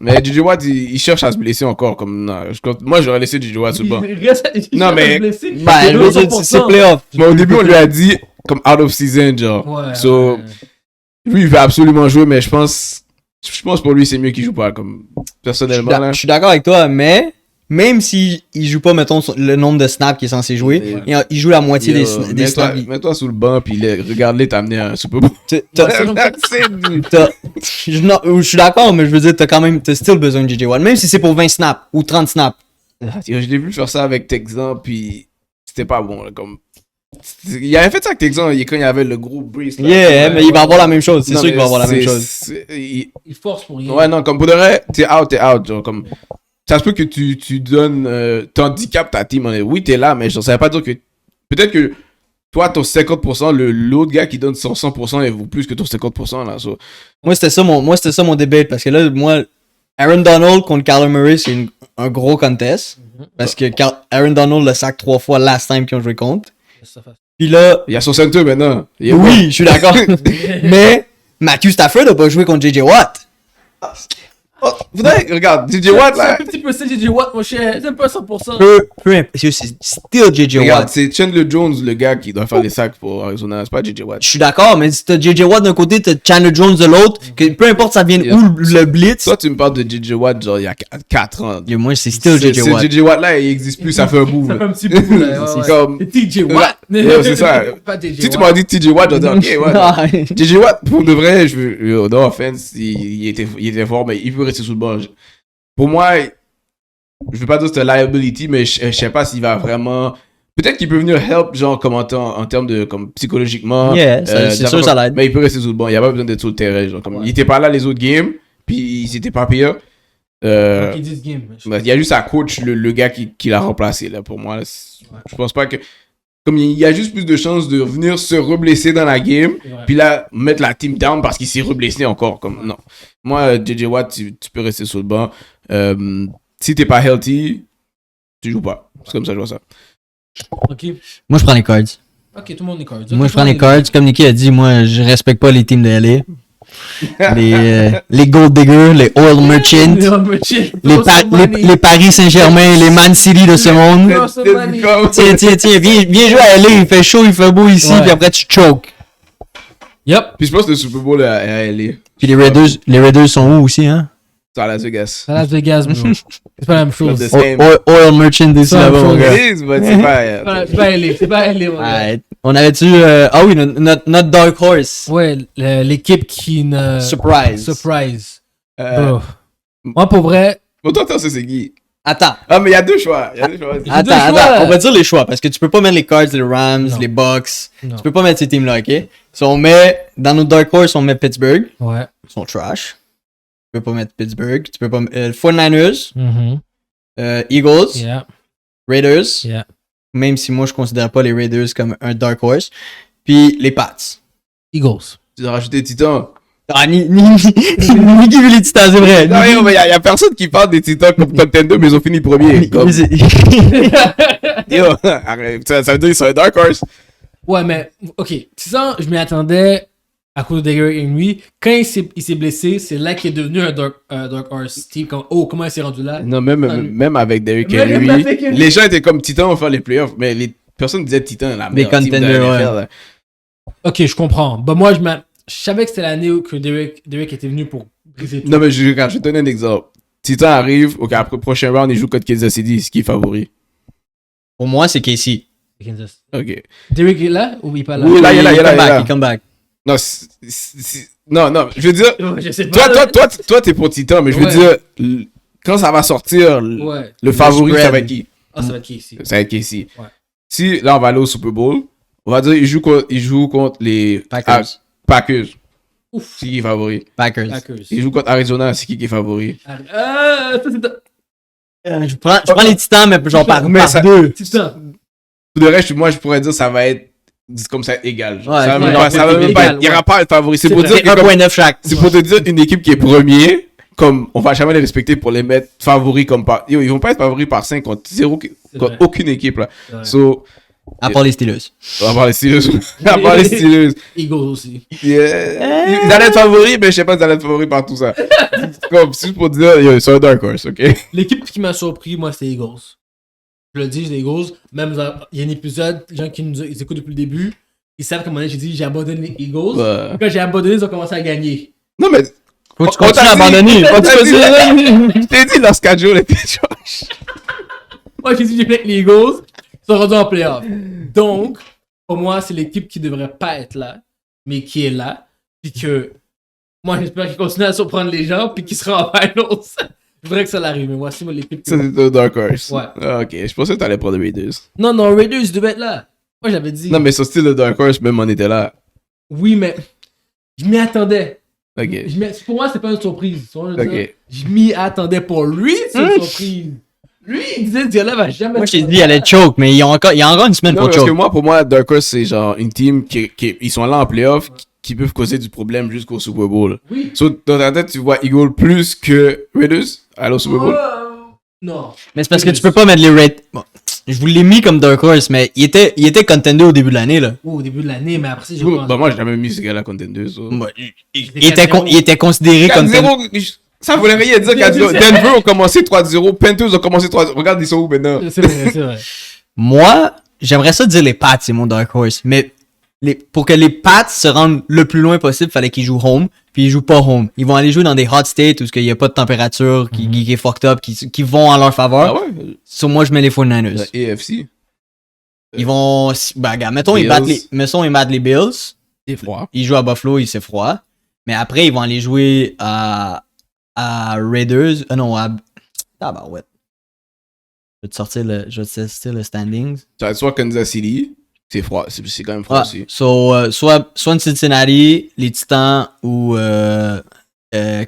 Mais JJ Watt, il cherche à se blesser encore. Moi, j'aurais laissé JJ Watt sur le banc. Non, mais c'est playoff. Mais au début, on lui a dit comme out of season, genre. Lui, il veut absolument jouer, mais je pense pour lui, c'est mieux qu'il joue pas. Comme, personnellement, je suis d'accord avec toi, mais même s'il joue pas, mettons, le nombre de snaps qu'il est censé jouer, il joue la moitié des snaps. Mets-toi sous le banc, puis regarde-les t'amener un Super Bowl. Je suis d'accord, mais je veux dire, t'as still besoin de JJ Watt, même si c'est pour 20 snaps ou 30 snaps. Je l'ai vu faire ça avec Texan, puis c'était pas bon, là, comme... Il avait fait ça avec Texan quand il y avait le gros Breeze. Mais il va avoir la même chose. C'est sûr qu'il va avoir la même chose. Il force pour rien. Ouais, non, comme pour de vrai, t'es out. Genre, comme, ça se peut que tu donnes. T'handicapes ta team. Oui, t'es là, mais ça veut pas dire que. Peut-être que toi, ton 50%, l'autre gars qui donne son 100%, il vaut plus que ton 50%. Là, so. Moi, c'était ça mon debate. Parce que là, moi, Aaron Donald contre Kyler Murray, c'est un gros contest. Parce que Aaron Donald le sac 3 fois last time qu'ils ont joué contre. Puis là, il y a son center maintenant. Oui, je suis d'accord. Mais Matthew Stafford n'a pas joué contre JJ Watt. Regarde, JJ Watt là. C'est un petit peu ça, JJ Watt, mon cher. C'est pas 100%. C'est still JJ Watt. Regarde, c'est Chandler Jones, le gars qui doit faire les sacs pour Arizona. C'est pas JJ Watt. Je suis d'accord, mais si t'as JJ Watt d'un côté, t'as Chandler Jones de l'autre, peu importe ça vienne où le blitz. Toi, tu me parles de JJ Watt, genre il y a 4 ans. Moi, c'est still JJ Watt. C'est JJ Watt là, il existe plus, ça fait un bout. Ça fait un petit bout là. C'est comme. TJ Watt. C'est ça. Si tu m'as dit TJ Watt, je vais dire, ok, ouais. JJ Watt, pour de vrai, no offense, il était fort, mais il peut rester sous le banc. Pour moi, je veux pas dire que c'est un liability, mais je sais pas s'il va vraiment. Peut-être qu'il peut venir help, genre, comme en termes de. Comme psychologiquement. C'est sûr, ça l'aide. Mais il peut rester sous le banc, il n'y a pas besoin d'être sur le terrain. Genre, comme, il était pas là les autres games, puis il s'était pas pire. Il y a juste à coach, le gars qui l'a remplacé, là, pour moi. Là, je pense pas que. Comme il y a juste plus de chances de venir se reblesser dans la game, puis là, mettre la team down parce qu'il s'est reblessé encore. Comme, non. Moi, JJ Watt, tu peux rester sur le banc. Si t'es pas healthy, tu joues pas. C'est comme ça, je vois ça. Ok. Moi, je prends les Cards. Ok, tout le monde est cards. Moi, je prends les Cards. Comme Nicky a dit, moi, je respecte pas les teams de LA. Les Gold Diggers, les Oil Merchants, les Paris Saint-Germain, les Man City de ce monde. Tiens, viens jouer à LA, il fait chaud, il fait beau ici, puis après tu choke. Yep. Puis je pense que le Super Bowl est à LA. Puis les Raiders sont où aussi, hein? C'est à Las Vegas. À Las Vegas, bro. C'est pas la même chose. Oil Merchant ici là-bas, mon gars. C'est pas... C'est pas LA, mon gars. On avait-tu... Ah oui, notre Dark Horse. Ouais, l'équipe qui ne... Surprise. Bro. Moi, pour vrai... Bon, toi, c'est qui? Attends. Ah, mais il y a deux choix. Attends. On va dire les choix, parce que tu peux pas mettre les Cards, les Rams, les Bucks. Non. Tu peux pas mettre ces teams-là, ok? So, on met... Dans nos Dark Horse, on met Pittsburgh. Ouais. Ils sont trash. Tu peux pas mettre Pittsburgh. Tu peux pas... 49ers. Eagles. Yeah. Raiders. Yeah. Même si moi, je considère pas les Raiders comme un Dark Horse. Puis les Pats. Eagles. Tu dois rajouter Titan. Ah, ni qui veut les Titans, c'est vrai. Non, mais y a personne qui parle des Titans comme contender, mais ils ont fini premier. Comme... Yo, arrête, ça veut dire qu'ils sont un Dark Horse. Ouais, mais, ok. Titan, je m'y attendais à cause de Derrick Henry. Quand il s'est blessé, c'est là qu'il est devenu un Dark Horse. Steve, comment il s'est rendu là? Non, même avec Derrick Même Henry, avec Henry. les gens étaient comme Titan vont faire les playoffs, mais les personnes disaient Titan, la meilleure team de la contenders, NFL, là. Ok, je comprends. Bah, moi, je savais que c'était l'année où que Derrick était venu pour briser tout. Non, mais je vais te donner un exemple. Titan arrive, ok, après le prochain round, il joue contre Kansas City, ce qui est favori. Pour moi, c'est Casey. Kansas. Ok. Derrick est là ou il est pas là? Oui, là, il est là. Il come back. Non, non, je veux dire, Je sais pas. toi, t'es pour Titan, mais je veux dire, quand ça va sortir, le favori, ça va être qui? Ah, ça va être qui ici? Ça va être Casey. Ouais. Si, là, on va aller au Super Bowl, on va dire, il joue contre les Packers. Ouf. C'est qui est favori? Packers. Il joue contre Arizona, c'est qui est favori? Ça c'est... Je prends les Titans, mais genre par ça- deux. Titan. Pour le reste, moi, je pourrais dire, ça va être comme ça égal. Genre. Ouais, Ça va ouais, même pas, ça va même pas égal, être, il n'y aura pas de favori. C'est pour vrai. dire que comme- 1.9 chaque. c'est pour te dire une équipe qui est premier, comme on va jamais les respecter pour les mettre favoris comme par. Yo, ils vont pas être favoris par 5 contre vrai. aucune équipe là. Ouais. So, À part les Steelers. on va voir les Steelers. On va voir les Steelers. Eagles aussi. Yeah. Ils allaient être favoris, mais je sais pas s'ils allaient être favoris par tout ça. Comme, c'est juste pour dire, yo, c'est un dark horse, ok? L'équipe qui m'a surpris, moi, c'est Eagles. Je le dis, c'est Eagles. Même, il y a un épisode, les gens qui nous écoutent depuis le début, ils savent comment j'ai dit, j'ai abandonné les Eagles. Ouais. Quand j'ai abandonné, ils ont commencé à gagner. Non, mais. Faut que tu On continues t'a à dit- abandonner. on Faut que tu t'a dit- continues. Je t'ai dit, leur schedule était trash. Moi, j'ai dit, j'ai fait les Eagles, ils sont rendus en playoff. Donc, pour moi, c'est l'équipe qui devrait pas être là, mais qui est là. Puis que, moi, j'espère qu'ils continuent à surprendre les gens, puis qu'ils seront en finals. Je voudrais que ça l'arrive, mais voici moi l'équipe. Ça, c'est un dark horse. Ouais. Ah, ok, je pensais que t'allais prendre les Raiders. Non, Raiders, ils devaient être là. Moi, j'avais dit. Non, mais sur style de dark horse, même on était là. Oui, mais je m'y attendais. Ok. Pour moi, c'est pas une surprise. Tu vois, je veux dire, Ok. je m'y attendais pour lui, c'est une surprise. Lui, il disait, ce gars-là va jamais. Moi, je t'ai dit, il allait choke, mais il y a encore une semaine Non, pour parce que choke. pour moi, Dark Horse, c'est genre une team qui ils sont là en playoff, qui peuvent causer du problème jusqu'au Super Bowl. Oui. So, dans ta tête, tu vois Eagle plus que Raiders aller au Super Bowl. Non. Mais c'est parce que tu peux pas mettre les Raiders. Bon, je vous l'ai mis comme Dark Horse, mais il était contender au début de l'année, là. Oh, au début de l'année, mais après, j'ai Bah, moi, j'ai jamais mis ce gars-là contender. So. Moi, il était considéré contender. 4-0, ça voulait rien dire 4-0. Denver ont commencé 3-0, Panthers ont commencé 3-0. Regarde, ils sont où maintenant? C'est vrai, c'est vrai. Moi, j'aimerais ça dire les Pats, c'est mon Dark Horse. Mais pour que les Pats se rendent le plus loin possible, fallait qu'ils jouent home. Puis ils jouent pas home. Ils vont aller jouer dans des hot states où il y a pas de température, qui est fucked up, qui vont en leur faveur. Ah ouais? Sur moi, je mets les 49ers. AFC. Ils vont... Bah, regarde, mettons, ils battent les Bills. C'est froid. Ils jouent à Buffalo, c'est froid. Mais après, ils vont aller jouer à Raiders. Non, à... Ah bah ouais. Je vais te sortir le standings. Ça va être soit Kansas City, c'est froid. C'est quand même froid aussi. So, soit Cincinnati, les Titans ou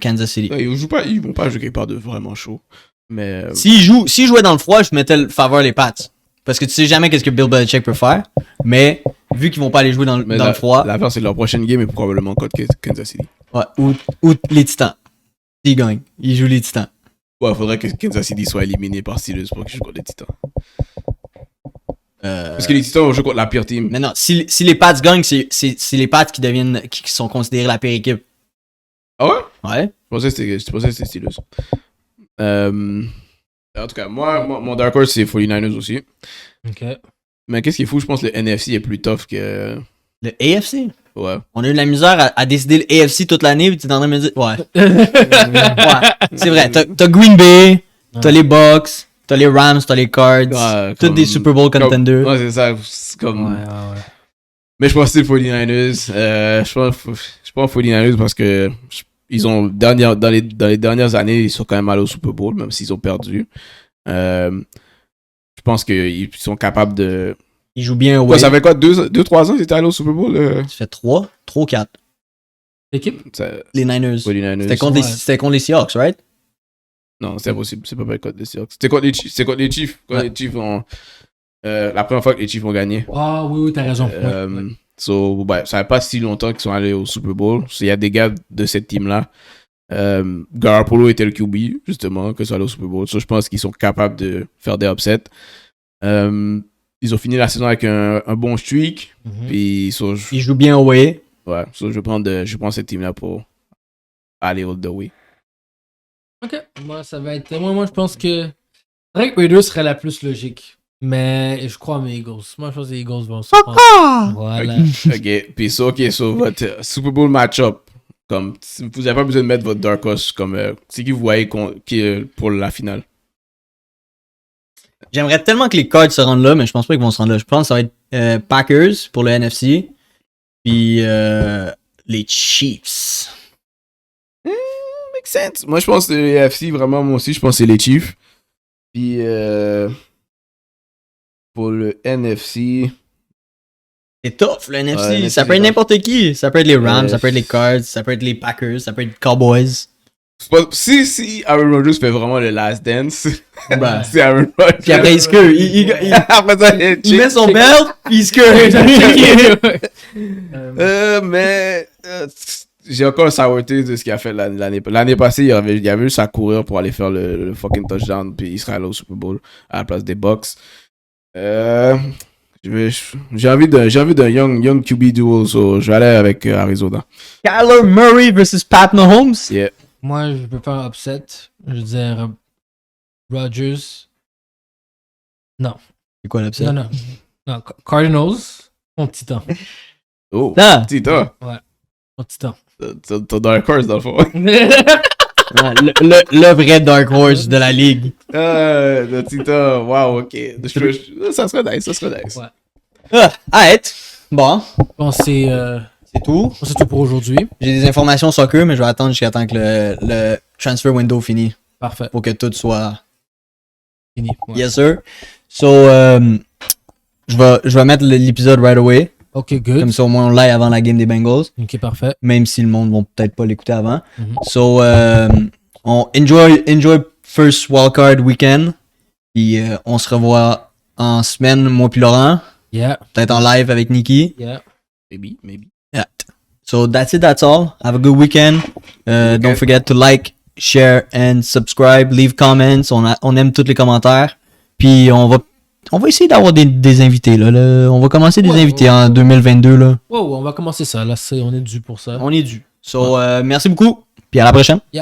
Kansas City. Ouais, ils vont pas jouer quelque part de vraiment chaud. Mais. S'ils jouaient dans le froid, je mettais le faveur les Pats. Parce que tu sais jamais qu'est-ce que Bill Belichick peut faire. Mais vu qu'ils vont pas aller jouer dans Mais le froid, l'affaire, c'est que leur prochaine game est probablement contre Kansas City. ouais, ou les Titans. S'ils gagnent, ils jouent les Titans. Ouais, faudrait que Kansas City soit éliminé par Steelers pour qu'ils jouent contre les Titans. Parce que les Titans vont jouer contre la pire team. Mais non, si les Pats gagnent, c'est les Pats qui sont considérés la pire équipe. Ah ouais? Ouais. Je pensais que c'était Steelers. En tout cas, moi, mon Dark Horse, c'est 49ers aussi. Ok. Mais qu'est-ce qui est fou, je pense que le NFC est plus tough que... Le AFC? Ouais. On a eu de la misère à décider le AFC toute l'année, puis tu es en train de me dire. Ouais. Ouais. C'est vrai. T'as Green Bay, t'as les Bucks, t'as les Rams, t'as les Cards. Ouais, Tous des Super Bowl contenders. Ouais, c'est ça. C'est comme... Ouais. Mais je pense que c'est 49ers. Je pense 49ers parce que ils ont dans les dernières années, ils sont quand même allés au Super Bowl, même s'ils ont perdu. Je pense qu'ils sont capables de... Ils jouent bien, Ouais, ça fait quoi, 2-3 ans qu'ils étaient allés au Super Bowl? Ça fait 3 ou 4. L'équipe? Les Niners. 49ers. C'était contre les Seahawks, right? Non, c'est impossible. C'est pas contre les Seahawks. C'était contre les Chiefs. C'est contre les Chiefs. Les Chiefs ont... la première fois que les Chiefs ont gagné. Ah oui, t'as raison. Ouais. So, ça fait pas si longtemps qu'ils sont allés au Super Bowl. Il y a des gars de cette team-là. Garoppolo était le QB, justement, que ça allait au Super Bowl. So, je pense qu'ils sont capables de faire des upsets. Ils ont fini la saison avec un bon streak. Puis, Ils jouent bien away. Ouais, so, je prends cette team-là pour aller all the way. Ok. Moi, ça va être. Moi, je pense que. C'est vrai que Raiders serait la plus logique. Mais je crois à mes Eagles. Moi, je pense que les Eagles vont se prendre. Voilà. Ok, puis so, votre Super Bowl match-up. Comme, vous n'avez pas besoin de mettre votre Dark Horse comme. C'est qui vous voyez pour la finale? J'aimerais tellement que les Cards se rendent là, mais je pense pas qu'ils vont se rendre là. Je pense que ça va être Packers pour le NFC. Puis les Chiefs. Makes sense. Moi, je pense que les AFC, vraiment, moi aussi, je pense que c'est les Chiefs. Puis pour le NFC... C'est tough, le NFC. Ouais, ça peut être n'importe qui. Ça peut être les Rams, ça peut être les Cards, ça peut être les Packers, ça peut être les Cowboys. Si Aaron Rodgers fait vraiment le last dance, Ben. c'est Aaron Rodgers. Puis après, il scure. Après ça, Il met son belt, puis il scure. Mais j'ai encore saboté de ce qu'il a fait l'année passée. Il avait juste à courir pour aller faire le fucking touchdown, puis il serait allé au Super Bowl à la place des Bucks. J'ai envie d'un young QB duel, so je vais aller avec Arizona. Kyler Murray versus Pat Mahomes. Yeah. Moi, je peux faire un upset. Je veux dire Rodgers. Non. C'est quoi l'upset? Non. Cardinals contre Titan. Oh, Ah. Tita. Ouais. Contre Titan. T'as Dark Horse dans le fond. Le vrai Dark Horse de la ligue. Le Tita. Wow, ok. Ça serait nice. Ouais. Arrête. Bon, Bon, c'est tout. tout pour aujourd'hui. J'ai des informations soccer, mais je vais attendre jusqu'à temps que le transfer window finit Parfait. pour que tout soit... Fini. Ouais. Yes, sir. So, je vais mettre l'épisode right away. Ok, good. Comme ça, au moins, on l'aille avant la game des Bengals. Ok, parfait. Même si le monde va peut-être pas l'écouter avant. Mhm. So, on enjoy first wildcard weekend. Puis, on se revoit en semaine, moi puis Laurent. Yeah. Peut-être en live avec Nikki. Yeah. Maybe. Yeah. So, that's it, that's all. Have a good weekend. Don't forget to like, share and subscribe. Leave comments. On aime tous les commentaires. Puis, on va essayer d'avoir des invités, là. On va commencer des invités en 2022, là. Wow, on va commencer ça. Là, on est dû pour ça. On est dû. So, merci beaucoup. Puis à la prochaine. Yeah.